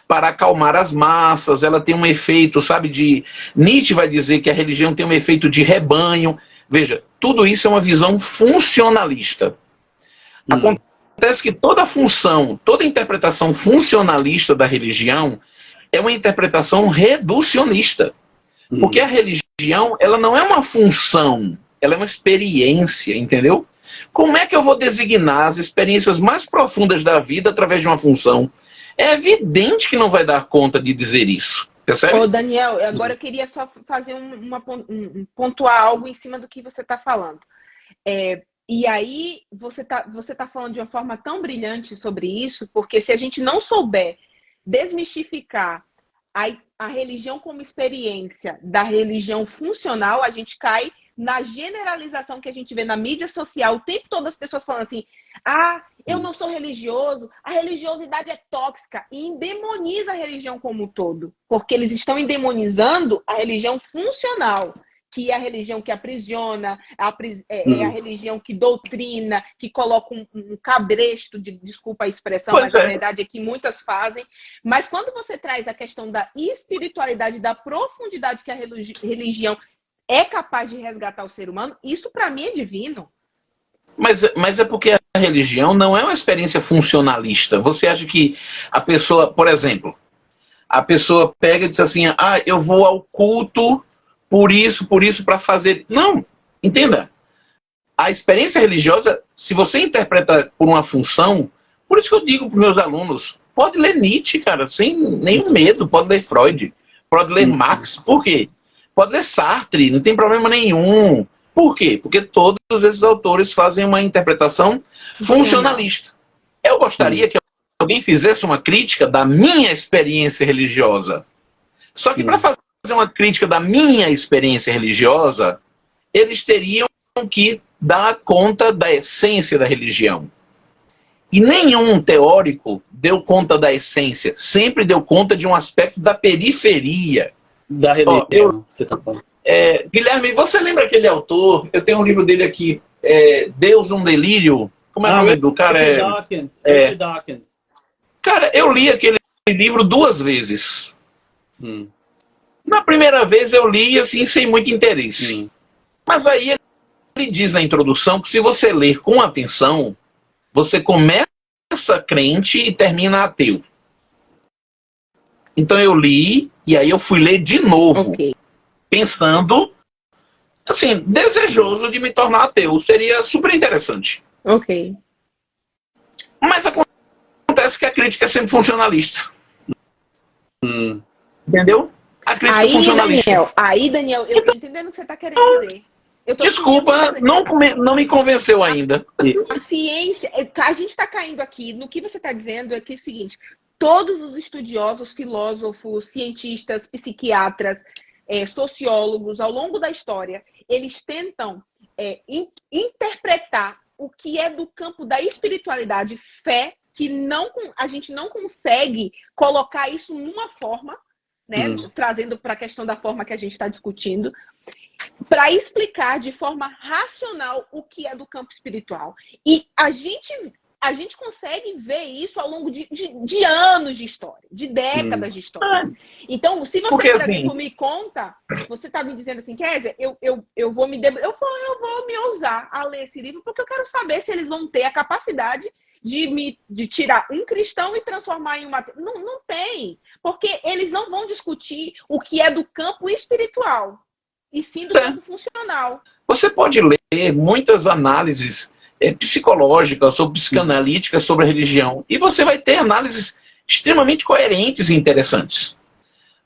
para acalmar as massas, ela tem um efeito, sabe, Nietzsche vai dizer que a religião tem um efeito de rebanho. Veja, tudo isso é uma visão funcionalista. Acontece que toda função, toda interpretação funcionalista da religião é uma interpretação reducionista. Porque a religião, ela não é uma função, ela é uma experiência, entendeu? Como é que eu vou designar as experiências mais profundas da vida através de uma função? É evidente que não vai dar conta de dizer isso. Percebe? Ô, Daniel, agora eu queria só fazer pontuar algo em cima do que você está falando. E aí, você tá falando de uma forma tão brilhante sobre isso, porque se a gente não souber desmistificar a religião como experiência da religião funcional, a gente cai na generalização que a gente vê na mídia social o tempo todo, as pessoas falando assim, eu não sou religioso, a religiosidade é tóxica, e endemoniza a religião como um todo, porque eles estão endemonizando a religião funcional, que é a religião que aprisiona, é a religião que doutrina, que coloca um cabresto, desculpa a expressão, mas a verdade é que muitas fazem. Mas quando você traz a questão da espiritualidade, da profundidade que a religião é capaz de resgatar o ser humano, isso para mim é divino. Mas é porque a religião não é uma experiência funcionalista. Você acha que a pessoa, por exemplo, a pessoa pega e diz assim, eu vou ao culto por isso, para fazer... Não, entenda. A experiência religiosa, se você interpreta por uma função, por isso que eu digo para os meus alunos, pode ler Nietzsche, cara, sem nenhum medo, pode ler Freud, pode ler Marx, por quê? Pode ler Sartre, não tem problema nenhum. Por quê? Porque todos esses autores fazem uma interpretação funcionalista. Eu gostaria que alguém fizesse uma crítica da minha experiência religiosa. Só que para fazer uma crítica da minha experiência religiosa, eles teriam que dar conta da essência da religião. E nenhum teórico deu conta da essência. Sempre deu conta de um aspecto da periferia. Da religião, você tá falando. Guilherme, você lembra aquele autor? Eu tenho um livro dele aqui, Deus, um Delírio. Como é o nome do cara? Richard Dawkins. Cara, eu li aquele livro 2 vezes. Na primeira vez eu li assim, sem muito interesse. Mas aí ele diz na introdução que se você ler com atenção, você começa crente e termina ateu. Então eu li, e aí eu fui ler de novo, pensando, assim, desejoso de me tornar ateu. Seria super interessante. Mas acontece que a crítica é sempre funcionalista. Entendeu? A crítica é funcionalista. Daniel, eu tô entendendo o que você tá querendo dizer. Desculpa, não me convenceu ainda. A ciência, a gente está caindo aqui, no que você está dizendo é que é o seguinte, todos os estudiosos, filósofos, cientistas, psiquiatras, sociólogos, ao longo da história, eles tentam interpretar o que é do campo da espiritualidade, fé, que a gente não consegue colocar isso numa forma, né? Trazendo para a questão da forma que a gente está discutindo, para explicar de forma racional o que é do campo espiritual. E a gente consegue ver isso ao longo de anos de história, de décadas de história. Então, se você, por exemplo, me conta, você está me dizendo assim, Kézia, eu vou me ousar a ler esse livro, porque eu quero saber se eles vão ter a capacidade de tirar um cristão e transformar em uma... Não tem, porque eles não vão discutir o que é do campo espiritual, e sim do campo funcional. Você pode ler muitas análises psicológicas, sobre psicanalíticas, sobre a religião, e você vai ter análises extremamente coerentes e interessantes.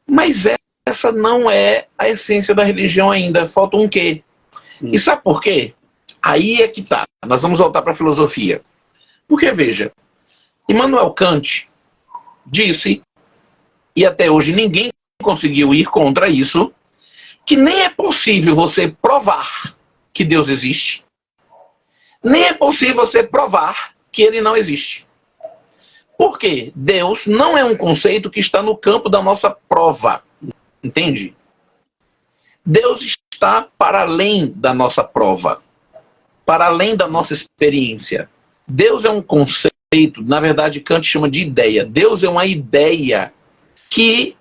Mas essa não é a essência da religião ainda, falta um quê? E sabe por quê? Aí é que tá, nós vamos voltar para a filosofia. Porque, veja, Immanuel Kant disse, e até hoje ninguém conseguiu ir contra isso, que nem é possível você provar que Deus existe, nem é possível você provar que ele não existe. Por quê? Deus não é um conceito que está no campo da nossa prova, entende? Deus está para além da nossa prova, para além da nossa experiência. Deus é um conceito, na verdade Kant chama de ideia. Deus é uma ideia que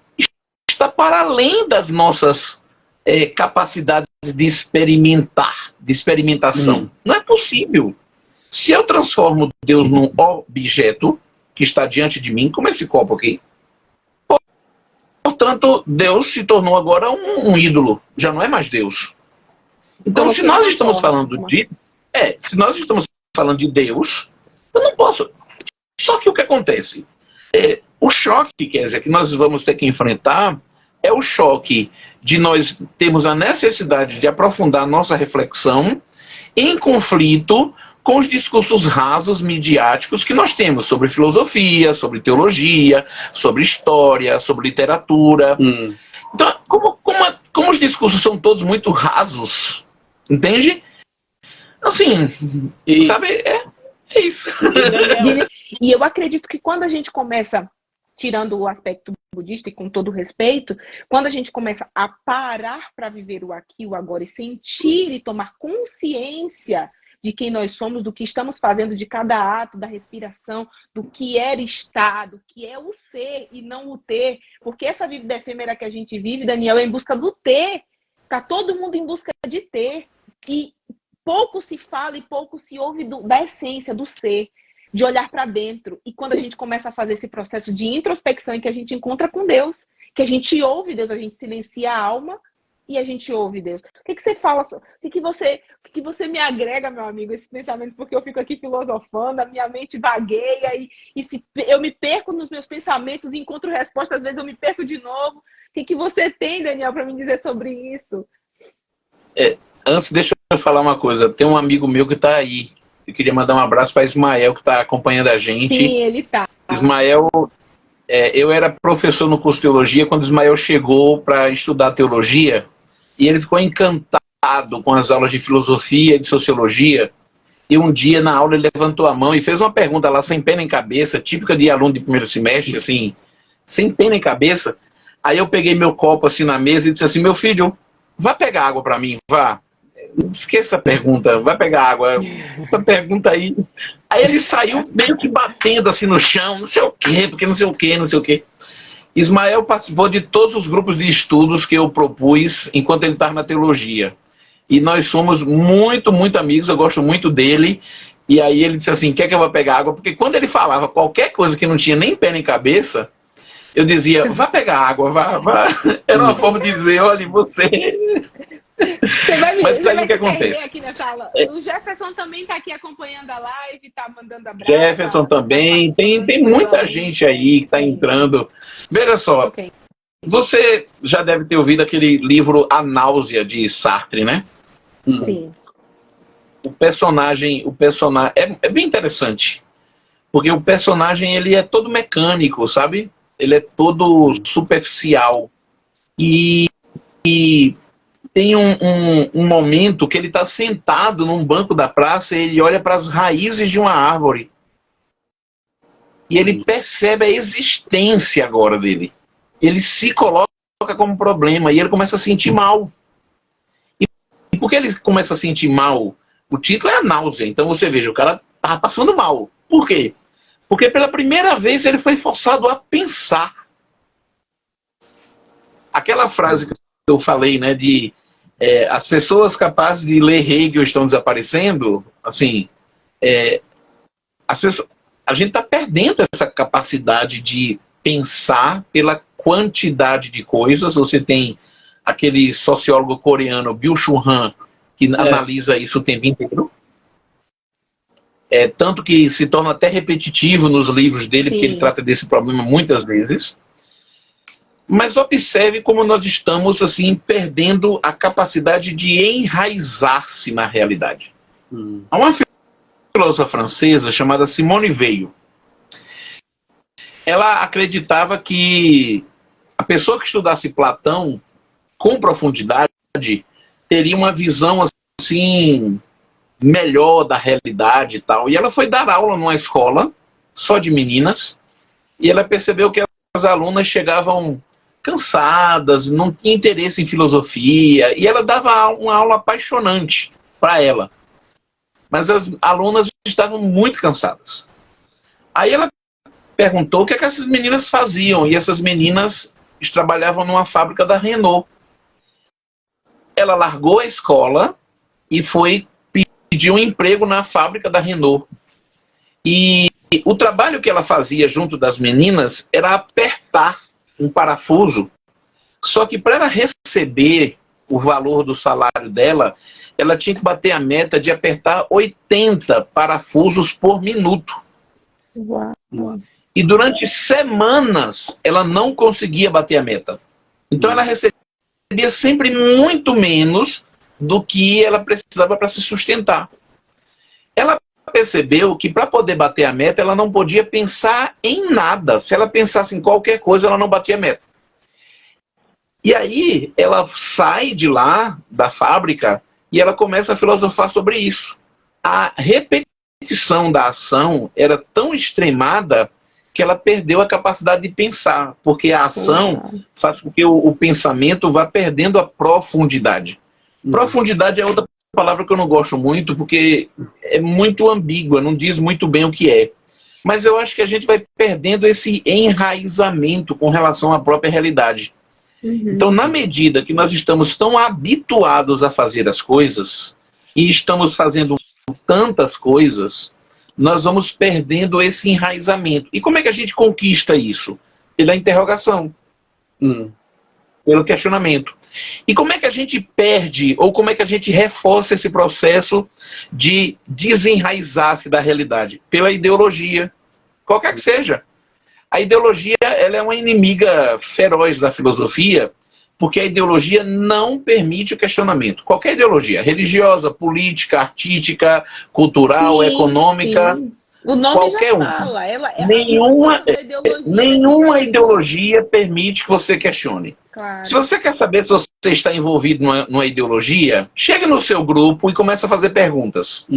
está para além das nossas capacidades de experimentar, de experimentação. Não é possível. Se eu transformo Deus num objeto que está diante de mim, como esse copo aqui, portanto, Deus se tornou agora um ídolo, já não é mais Deus. Então, se nós estamos falando de Deus, eu não posso. Só que o que acontece? O choque, quer dizer, que nós vamos ter que enfrentar é o choque de nós termos a necessidade de aprofundar nossa reflexão em conflito com os discursos rasos midiáticos que nós temos sobre filosofia, sobre teologia, sobre história, sobre literatura. Então, como os discursos são todos muito rasos, entende? Assim, sabe, é isso. E eu acredito que quando a gente começa, tirando o aspecto budista e com todo respeito, quando a gente começa a parar para viver o aqui e o agora e sentir e tomar consciência de quem nós somos, do que estamos fazendo, de cada ato, da respiração, do que é estar, do que é o ser e não o ter, porque essa vida efêmera que a gente vive, Daniel, é em busca do ter. Está todo mundo em busca de ter. E pouco se fala e pouco se ouve da essência, do ser, de olhar para dentro. E quando a gente começa a fazer esse processo de introspecção em que a gente encontra com Deus, que a gente ouve Deus, a gente silencia a alma e a gente ouve Deus. O que você fala? O que você me agrega, meu amigo, esse pensamento? Porque eu fico aqui filosofando, a minha mente vagueia e se eu me perco nos meus pensamentos e encontro respostas, às vezes eu me perco de novo. O que você tem, Daniel, para me dizer sobre isso? Antes, deixa eu falar uma coisa. Tem um amigo meu que está aí. Eu queria mandar um abraço para Ismael, que está acompanhando a gente. Sim, ele está. Ismael, eu era professor no curso de teologia quando Ismael chegou para estudar teologia e ele ficou encantado com as aulas de filosofia e de sociologia. E um dia, na aula, ele levantou a mão e fez uma pergunta lá, sem pé nem cabeça, típica de aluno de primeiro semestre, assim, sem pé nem cabeça. Aí eu peguei meu copo assim na mesa e disse assim: meu filho, vá pegar água para mim, vá. Esqueça a pergunta, vai pegar água. Essa pergunta aí. Aí ele saiu meio que batendo assim no chão, não sei o quê, porque não sei o quê, não sei o quê. Ismael participou de todos os grupos de estudos que eu propus enquanto ele estava na teologia. E nós somos muito, muito amigos, eu gosto muito dele. E aí ele disse assim: quer que eu vá pegar água? Porque quando ele falava qualquer coisa que não tinha nem pé nem cabeça, eu dizia: vá pegar água, vá. Era uma forma de dizer: olha, você... Mas aí o que acontece? Aqui nessa aula. O Jefferson também está aqui acompanhando a live, está mandando abraço. Jefferson também. Tem muita gente aí que está entrando. Veja só, Você já deve ter ouvido aquele livro A Náusea, de Sartre, né? Sim. O personagem é bem interessante, porque o personagem ele é todo mecânico, sabe? Ele é todo superficial e tem um momento que ele está sentado num banco da praça e ele olha para as raízes de uma árvore e ele percebe a existência agora dele. Ele se coloca como problema e ele começa a sentir mal. E por que ele começa a sentir mal? O título é a náusea. Então você veja, o cara estava passando mal. Por quê? Porque pela primeira vez ele foi forçado a pensar. Aquela frase que eu falei, né, de as pessoas capazes de ler Hegel estão desaparecendo, assim, a gente está perdendo essa capacidade de pensar pela quantidade de coisas. Você tem aquele sociólogo coreano, Byung-Chul Han, que analisa isso o tempo inteiro. Tanto que se torna até repetitivo nos livros dele, porque ele trata desse problema muitas vezes. Mas observe como nós estamos assim perdendo a capacidade de enraizar-se na realidade. Há uma filósofa francesa chamada Simone Weil. Ela acreditava que a pessoa que estudasse Platão com profundidade teria uma visão assim melhor da realidade e tal. E ela foi dar aula numa escola só de meninas e ela percebeu que as alunas chegavam cansadas, não tinha interesse em filosofia, e ela dava uma aula apaixonante para ela. Mas as alunas estavam muito cansadas. Aí ela perguntou o que essas meninas faziam, e essas meninas trabalhavam numa fábrica da Renault. Ela largou a escola e foi pedir um emprego na fábrica da Renault. E o trabalho que ela fazia junto das meninas era apertar um parafuso, só que para ela receber o valor do salário dela, ela tinha que bater a meta de apertar 80 parafusos por minuto. Uau. E durante semanas ela não conseguia bater a meta. Então ela recebia sempre muito menos do que ela precisava para se sustentar. Ela percebeu que para poder bater a meta, ela não podia pensar em nada. Se ela pensasse em qualquer coisa, ela não batia a meta. E aí, ela sai de lá, da fábrica, e ela começa a filosofar sobre isso. A repetição da ação era tão extremada que ela perdeu a capacidade de pensar, porque a ação faz com que o pensamento vá perdendo a profundidade. Profundidade é outra palavra que eu não gosto muito, porque é muito ambígua, não diz muito bem o que é. Mas eu acho que a gente vai perdendo esse enraizamento com relação à própria realidade. Então, na medida que nós estamos tão habituados a fazer as coisas, e estamos fazendo tantas coisas, nós vamos perdendo esse enraizamento. E como é que a gente conquista isso? Pela interrogação. Pelo questionamento. E como é que a gente perde, ou como é que a gente reforça esse processo de desenraizar-se da realidade? Pela ideologia, qualquer que seja. A ideologia ela é uma inimiga feroz da filosofia, porque a ideologia não permite o questionamento. Qualquer ideologia, religiosa, política, artística, cultural, econômica, o nome qualquer já um. fala. Nenhuma ideologia permite que você questione. Claro. Se você quer saber se você está envolvido numa ideologia, chega no seu grupo e começa a fazer perguntas.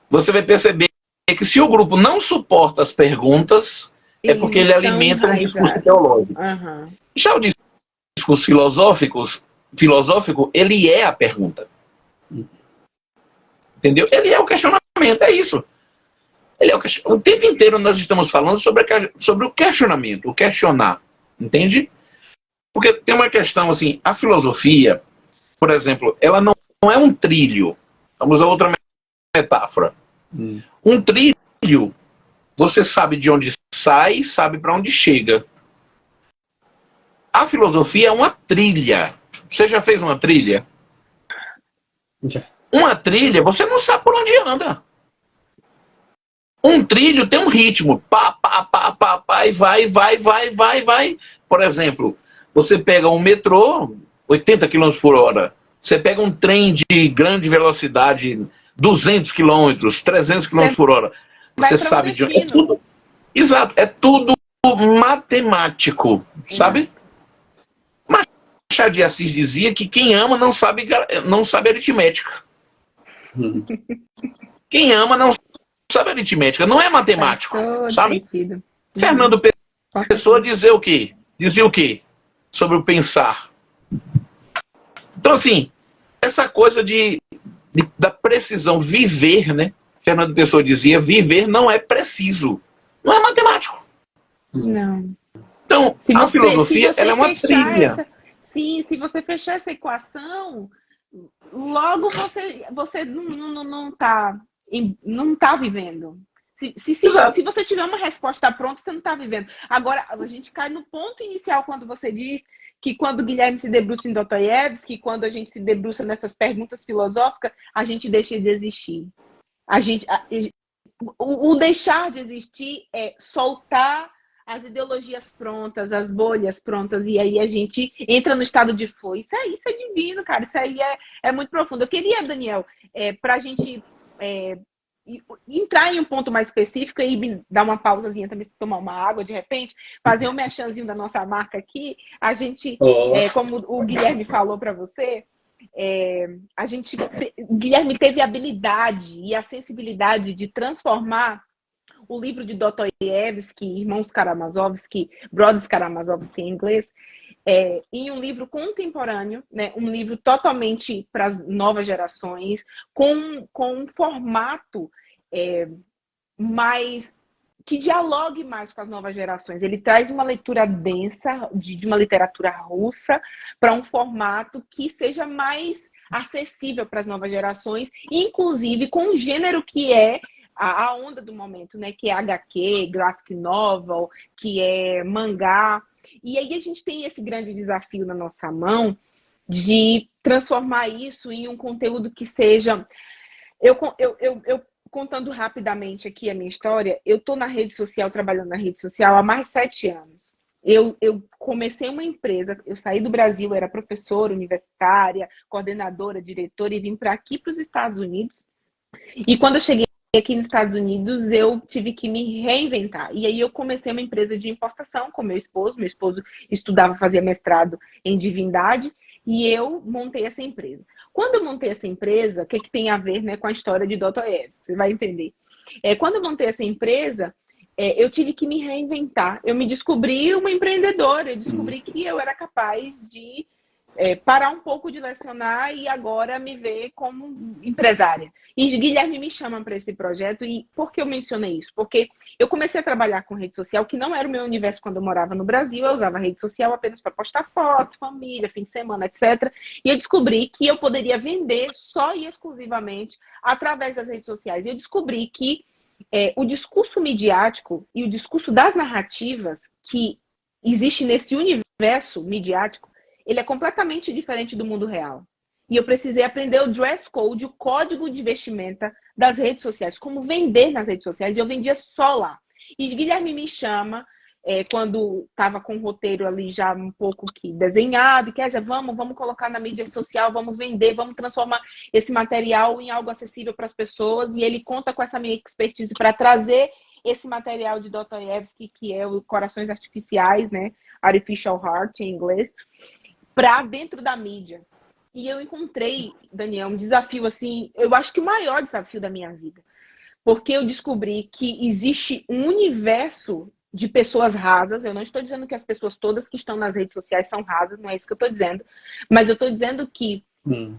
Você vai perceber que se o grupo não suporta as perguntas, é porque ele alimenta um discurso teológico. Já o discurso filosófico, ele é a pergunta. Entendeu? Ele é o questionamento, é isso. Ele é o tempo inteiro nós estamos falando sobre o questionamento, o questionar. Entende? Porque tem uma questão assim, a filosofia, por exemplo, ela não é um trilho. Vamos a outra metáfora. Um trilho, você sabe de onde sai, sabe para onde chega. A filosofia é uma trilha. Você já fez uma trilha? Já. Uma trilha, você não sabe por onde anda. Um trilho tem um ritmo. Pá, pá, pá, pá, pá, e vai. Por exemplo, você pega um metrô, 80 km por hora. Você pega um trem de grande velocidade, 200 quilômetros, 300 quilômetros por hora. Você sabe de onde. É tudo, exato, é tudo matemático, sabe? Machado de Assis dizia que quem ama não sabe aritmética. Quem ama não sabe aritmética, não é matemático, sabe? Sentido. Fernando Pessoa dizia o quê? Dizia o quê? Sobre o pensar. Então, assim, essa coisa da precisão, viver, né? Fernando Pessoa dizia, viver não é preciso, não é matemático. Não. Então, a filosofia, ela é uma trilha. Sim, se você fechar essa equação, logo você não tá vivendo. Se você tiver uma resposta pronta, você não está vivendo. Agora, a gente cai no ponto inicial quando você diz que quando o Guilherme se debruça em Dostoiévski, quando a gente se debruça nessas perguntas filosóficas, a gente deixa de existir. O deixar de existir é soltar as ideologias prontas, as bolhas prontas, e aí a gente entra no estado de flow. Isso é divino, cara. Isso aí é muito profundo. Eu queria, Daniel, para a gente entrar em um ponto mais específico e dar uma pausazinha também, tomar uma água de repente, fazer um merchanzinho da nossa marca aqui. A gente, como o Guilherme falou para você, o Guilherme teve a habilidade e a sensibilidade de transformar o livro de Dostoiévski, Irmãos Karamazovski, Brothers Karamazovski em inglês, em um livro contemporâneo, né? Um livro totalmente para as novas gerações, com um formato mais que dialogue mais com as novas gerações. Ele traz uma leitura densa de uma literatura russa para um formato que seja mais acessível para as novas gerações, inclusive com um gênero que é a onda do momento, né? Que é HQ, graphic novel, que é mangá. E aí a gente tem esse grande desafio na nossa mão de transformar isso em um conteúdo que seja... Eu contando rapidamente aqui a minha história, eu estou na rede social, trabalhando na rede social há mais de 7 anos. Eu comecei uma empresa, eu saí do Brasil, era professora universitária, coordenadora, diretora, e vim para aqui, para os Estados Unidos. E quando eu cheguei aqui nos Estados Unidos, eu tive que me reinventar. E aí eu comecei uma empresa de importação com meu esposo. Meu esposo estudava, fazia mestrado em divindade, e eu montei essa empresa. Quando eu montei essa empresa, o que tem a ver, né, com a história de Dostoiévski? Você vai entender. Quando eu montei essa empresa, eu tive que me reinventar. Eu me descobri uma empreendedora, eu descobri que eu era capaz de parar um pouco de lecionar e agora me ver como empresária. E Guilherme me chama para esse projeto. E por que eu mencionei isso? Porque eu comecei a trabalhar com rede social, que não era o meu universo quando eu morava no Brasil. Eu usava rede social apenas para postar foto, família, fim de semana, etc. E eu descobri que eu poderia vender só e exclusivamente através das redes sociais. E eu descobri que o discurso midiático e o discurso das narrativas que existe nesse universo midiático, ele é completamente diferente do mundo real. E eu precisei aprender o dress code, o código de vestimenta das redes sociais, como vender nas redes sociais, e eu vendia só lá. E Guilherme me chama, quando estava com o roteiro ali já um pouco que desenhado, quer dizer, vamos colocar na mídia social, vamos vender, vamos transformar esse material em algo acessível para as pessoas, e ele conta com essa minha expertise para trazer esse material de Dostoiévski, que é o Corações Artificiais, né? Artificial Heart, em inglês, para dentro da mídia. E eu encontrei, Daniel, um desafio assim, eu acho que o maior desafio da minha vida. Porque eu descobri que existe um universo de pessoas rasas. Eu não estou dizendo que as pessoas todas que estão nas redes sociais são rasas, não é isso que eu estou dizendo. Mas eu estou dizendo que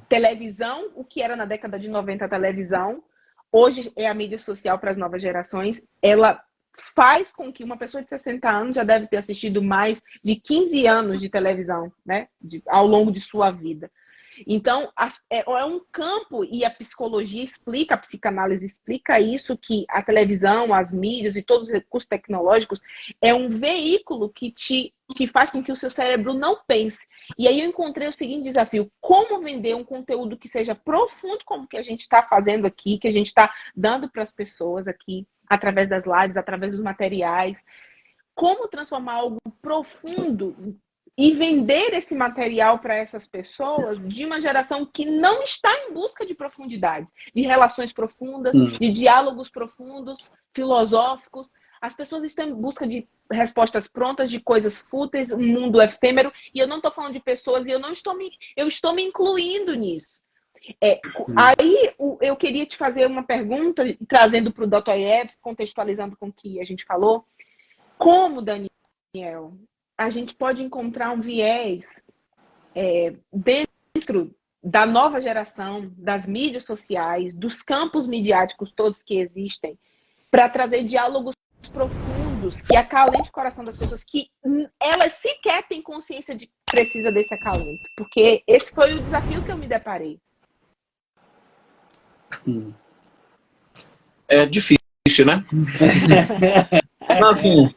televisão, o que era na década de 90 a televisão, hoje é a mídia social para as novas gerações, ela faz com que uma pessoa de 60 anos já deve ter assistido mais de 15 anos de televisão, né? Ao longo de sua vida. Então, é um campo, e a psicologia explica, a psicanálise explica isso, que a televisão, as mídias e todos os recursos tecnológicos é um veículo que faz com que o seu cérebro não pense. E aí eu encontrei o seguinte desafio: como vender um conteúdo que seja profundo, como o que a gente está fazendo aqui, que a gente está dando para as pessoas aqui, através das lives, através dos materiais. Como transformar algo profundo e vender esse material para essas pessoas de uma geração que não está em busca de profundidades, de relações profundas, de diálogos profundos, filosóficos. As pessoas estão em busca de respostas prontas, de coisas fúteis, um mundo efêmero, e eu não estou falando de pessoas, e eu estou me incluindo nisso. Aí eu queria te fazer uma pergunta, trazendo para o Dostoiévski, contextualizando com o que a gente falou. Como, Daniel, a gente pode encontrar um viés dentro da nova geração, das mídias sociais, dos campos midiáticos todos que existem, para trazer diálogos profundos que acalente o coração das pessoas, que elas sequer têm consciência de que precisa desse acalento? Porque esse foi o desafio que eu me deparei. É difícil, né? Então, assim,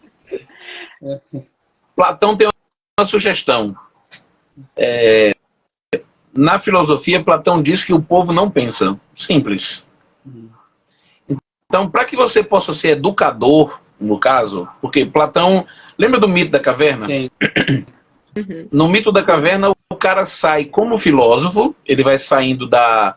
Platão tem uma sugestão. Na filosofia, Platão diz que o povo não pensa. Simples. Então, para que você possa ser educador, no caso, porque Platão... Lembra do mito da caverna? Sim. No mito da caverna, o cara sai como filósofo, ele vai saindo das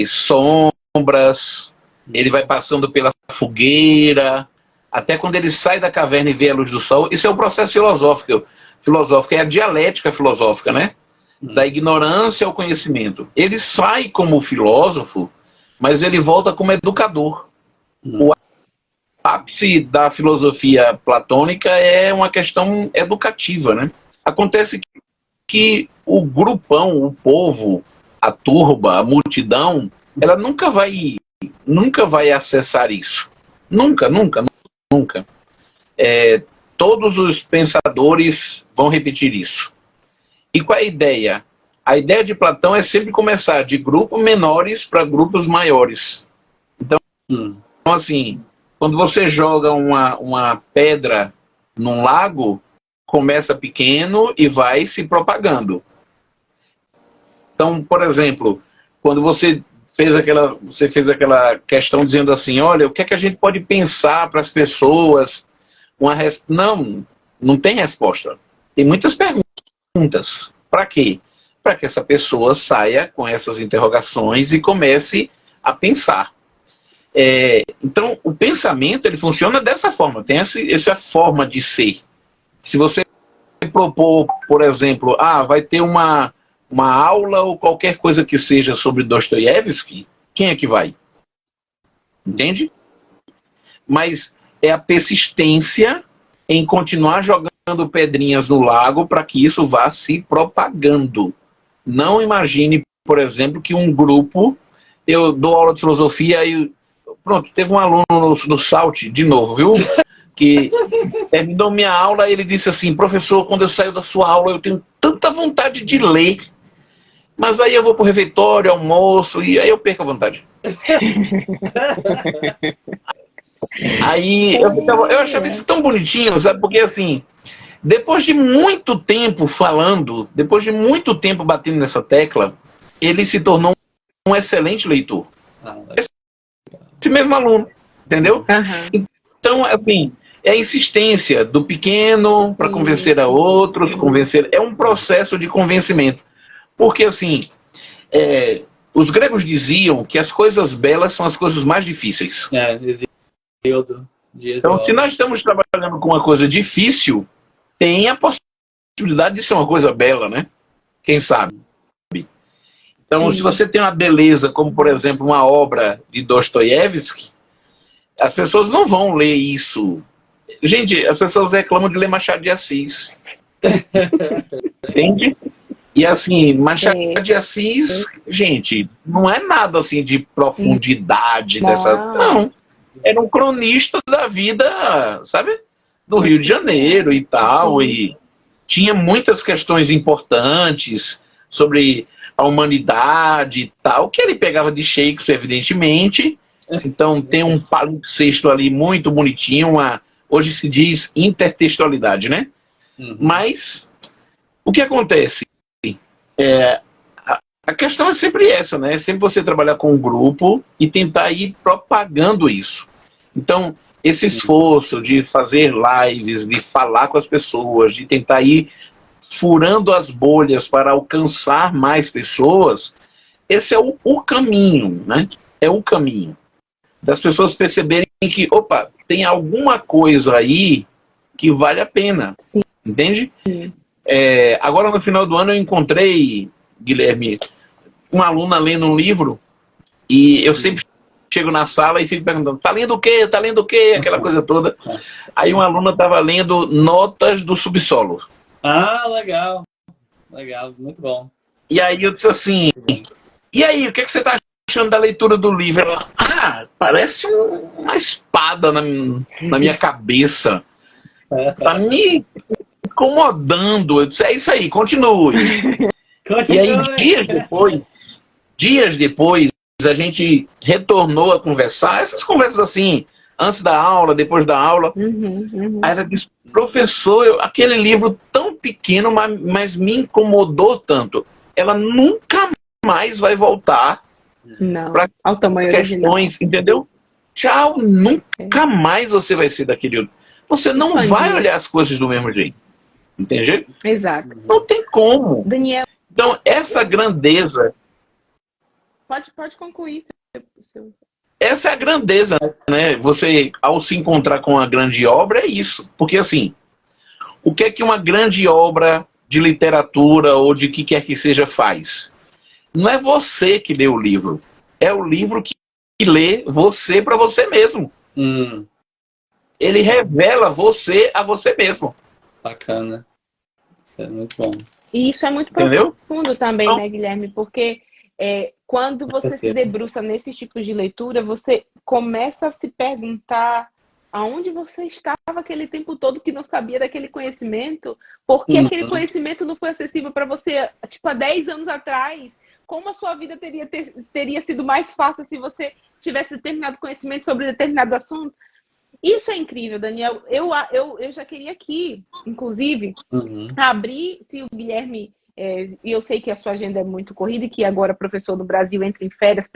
sombras, ele vai passando pela fogueira, até quando ele sai da caverna e vê a luz do sol. Isso é o processo filosófico, é a dialética filosófica, né? Da ignorância ao conhecimento. Ele sai como filósofo, mas ele volta como educador. O ápice da filosofia platônica é uma questão educativa, né? Acontece que o grupão, o povo, a turba, a multidão, ela nunca vai acessar isso. Nunca. Todos os pensadores vão repetir isso. E qual é a ideia? A ideia de Platão é sempre começar de grupos menores para grupos maiores. Então, assim, quando você joga uma pedra num lago, começa pequeno e vai se propagando. Então, por exemplo, quando você fez aquela questão dizendo assim, olha, o que é que a gente pode pensar para as pessoas? Não tem resposta. Tem muitas perguntas. Para quê? Para que essa pessoa saia com essas interrogações e comece a pensar. Então, o pensamento ele funciona dessa forma, tem essa forma de ser. Se você propor, por exemplo, vai ter uma aula ou qualquer coisa que seja sobre Dostoiévski, quem é que vai? Entende? Mas é a persistência em continuar jogando pedrinhas no lago para que isso vá se propagando. Não imagine, por exemplo, que um grupo... Eu dou aula de filosofia e... Pronto, teve um aluno no SALT, de novo, viu? Que terminou minha aula e ele disse assim, professor, quando eu saio da sua aula eu tenho tanta vontade de ler, mas aí eu vou pro refeitório, almoço, e aí eu perco a vontade. Aí eu achava isso tão bonitinho, sabe? Porque assim, depois de muito tempo falando, depois de muito tempo batendo nessa tecla, ele se tornou um excelente leitor. Esse mesmo aluno, entendeu? Então, assim, é a insistência do pequeno para convencer a outros, é um processo de convencimento. Porque, assim, os gregos diziam que as coisas belas são as coisas mais difíceis. Então, se nós estamos trabalhando com uma coisa difícil, tem a possibilidade de ser uma coisa bela, né? Quem sabe? Então, se você tem uma beleza, como, por exemplo, uma obra de Dostoiévski, as pessoas não vão ler isso. Gente, as pessoas reclamam de ler Machado de Assis. Entende? E assim, Machado de Assis, gente, não é nada assim de profundidade dessa... Não. Era um cronista da vida, sabe? Do Rio de Janeiro e tal. E tinha muitas questões importantes sobre a humanidade e tal, que ele pegava de Shakespeare, evidentemente. Então tem um palimpsesto ali muito bonitinho, hoje se diz intertextualidade, né? Mas o que acontece? A questão é sempre essa, né? É sempre você trabalhar com um grupo e tentar ir propagando isso. Então, esse esforço de fazer lives, de falar com as pessoas, de tentar ir furando as bolhas para alcançar mais pessoas, esse é o caminho, né? É o caminho. Das pessoas perceberem que, opa, tem alguma coisa aí que vale a pena. Sim. Entende? Sim. Agora, no final do ano, eu encontrei, Guilherme, uma aluna lendo um livro, e eu sempre chego na sala e fico perguntando, tá lendo o quê? Tá lendo o quê? Aquela coisa toda. Aí uma aluna estava lendo Notas do Subsolo. Ah, legal. Legal, muito bom. E aí eu disse assim, e aí, o que você está achando da leitura do livro? Ela, parece uma espada na minha cabeça. Tá me incomodando. Eu disse, é isso aí, continue. E aí, dias depois, a gente retornou a conversar, essas conversas assim, antes da aula, depois da aula. Aí ela disse, professor, aquele livro tão pequeno, mas me incomodou tanto. Ela nunca mais vai voltar para questões, original. Entendeu? Tchau, nunca mais você vai ser daquele outro. Você não vai olhar as coisas do mesmo jeito. Entende? Exato. Não tem como. Daniel. Então, essa grandeza... Pode concluir. Essa é a grandeza, né? Você, ao se encontrar com uma grande obra, é isso. Porque, assim, o que é que uma grande obra de literatura ou de que quer que seja faz? Não é você que lê o livro. É o livro que lê você para você mesmo. Ele revela você a você mesmo. Bacana. Isso é muito bom. E isso é muito profundo também, então, né, Guilherme? Porque quando você se debruça nesses tipos de leitura, você começa a se perguntar aonde você estava aquele tempo todo que não sabia daquele conhecimento, porque aquele conhecimento não foi acessível para você, tipo, há 10 anos atrás. Como a sua vida teria sido mais fácil se você tivesse determinado conhecimento sobre determinado assunto? Isso é incrível, Daniel. Eu já queria aqui, inclusive, abrir, se o Guilherme... E eu sei que a sua agenda é muito corrida e que agora professor no Brasil entra em férias,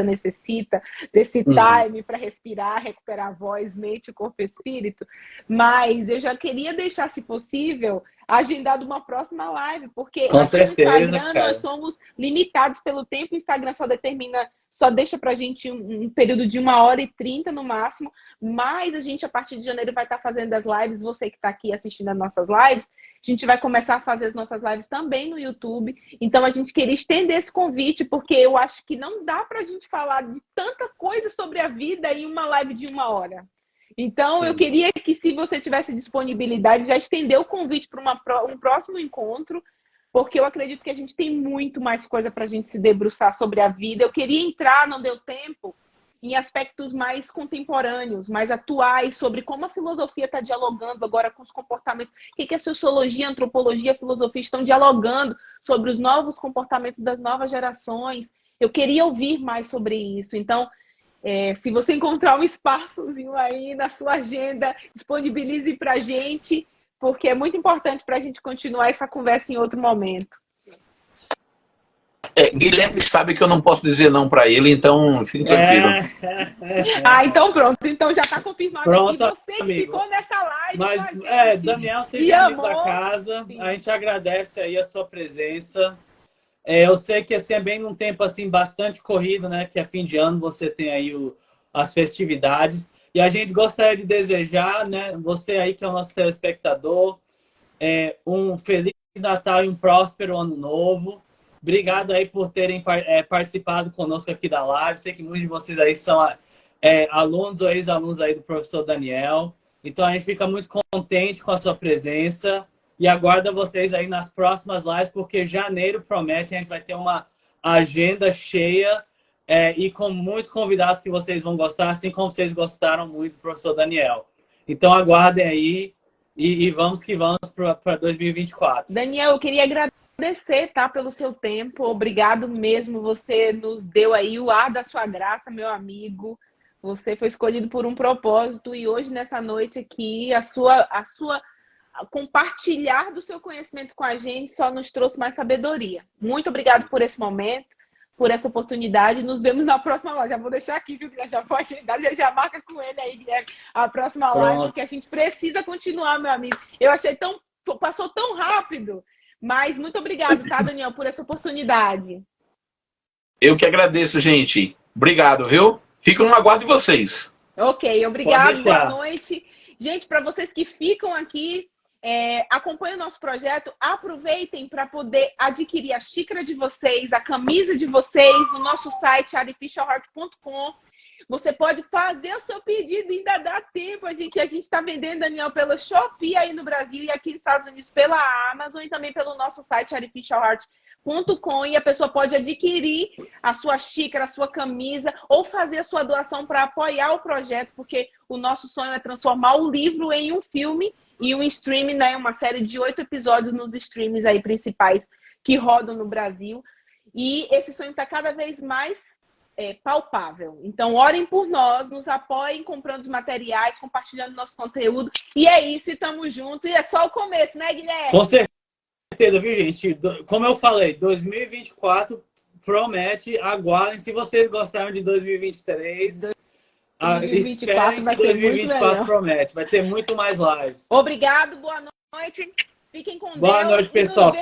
necessita desse time para respirar, recuperar a voz, mente, corpo e espírito. Mas eu já queria deixar, se possível, agendado uma próxima live, porque com aqui certeza, no Instagram cara, nós somos limitados pelo tempo. O Instagram só deixa pra gente um período de 1h30 no máximo, mas a gente, a partir de janeiro, vai estar fazendo as lives. Você que está aqui assistindo as nossas lives, a gente vai começar a fazer as nossas lives também no YouTube. Então, a gente queria estender esse convite, porque eu acho que não dá pra gente falar de tanta coisa sobre a vida em uma live de 1 hora. Então, eu queria que, se você tivesse disponibilidade, já estender o convite para um próximo encontro, porque eu acredito que a gente tem muito mais coisa para a gente se debruçar sobre a vida. Eu queria entrar, não deu tempo, em aspectos mais contemporâneos, mais atuais, sobre como a filosofia está dialogando agora com os comportamentos, o que a sociologia, a antropologia, a filosofia estão dialogando sobre os novos comportamentos das novas gerações. Eu queria ouvir mais sobre isso. Então, se você encontrar um espaçozinho aí na sua agenda, disponibilize para a gente, porque é muito importante para a gente continuar essa conversa em outro momento. Guilherme sabe que eu não posso dizer não para ele, então fique tranquilo. Então pronto. Então já está confirmado. Pronto, aqui. Você que ficou nessa live. Mas, Daniel, seja amigo da casa. Sim. A gente agradece aí a sua presença. Eu sei que assim, é bem num tempo assim, bastante corrido, né? Que é fim de ano, você tem aí as festividades. E a gente gostaria de desejar, né? Você aí que é o nosso telespectador, um Feliz Natal e um próspero Ano Novo. Obrigado aí por terem participado conosco aqui da live. Sei que muitos de vocês aí são alunos ou ex-alunos aí do professor Daniel. Então a gente fica muito contente com a sua presença e aguarda vocês aí nas próximas lives, porque janeiro promete, a gente vai ter uma agenda cheia e com muitos convidados que vocês vão gostar, assim como vocês gostaram muito do professor Daniel. Então aguardem aí e vamos que vamos para 2024. Daniel, eu queria agradecer, tá, pelo seu tempo. Obrigado mesmo. Você nos deu aí o ar da sua graça, meu amigo. Você foi escolhido por um propósito e hoje, nessa noite aqui, a sua compartilhar do seu conhecimento com a gente só nos trouxe mais sabedoria. Muito obrigado por esse momento, por essa oportunidade. Nos vemos na próxima live. Já vou deixar aqui, viu, Guilherme? Já vou agendar, já marca com ele aí, Guilherme, a próxima live, porque a gente precisa continuar, meu amigo. Eu achei tão passou tão rápido. Mas muito obrigado, tá, Daniel, por essa oportunidade. Eu que agradeço, gente. Obrigado, viu? Fico no aguardo de vocês. Ok, obrigado, boa noite. Gente, para vocês que ficam aqui, acompanhem o nosso projeto, aproveitem para poder adquirir a xícara de vocês, a camisa de vocês, no nosso site artificialheart.com. Você pode fazer o seu pedido, ainda dá tempo. A gente está vendendo, Daniel, pela Shopee aí no Brasil e aqui nos Estados Unidos pela Amazon e também pelo nosso site artificialheart.com, e a pessoa pode adquirir a sua xícara, a sua camisa ou fazer a sua doação para apoiar o projeto, porque o nosso sonho é transformar o livro em um filme e um stream, né? Uma série de 8 episódios nos streams aí principais que rodam no Brasil. E esse sonho está cada vez mais palpável. Então, orem por nós, nos apoiem comprando os materiais, compartilhando nosso conteúdo. E é isso, e tamo junto. E é só o começo, né, Guilherme? Com certeza, viu, gente? Como eu falei, 2024 promete, aguardem. Se vocês gostaram de 2023, 2024 vai ser 2024 promete. Vai ter muito mais lives. Obrigado, boa noite. Fiquem com Deus. Boa noite, pessoal.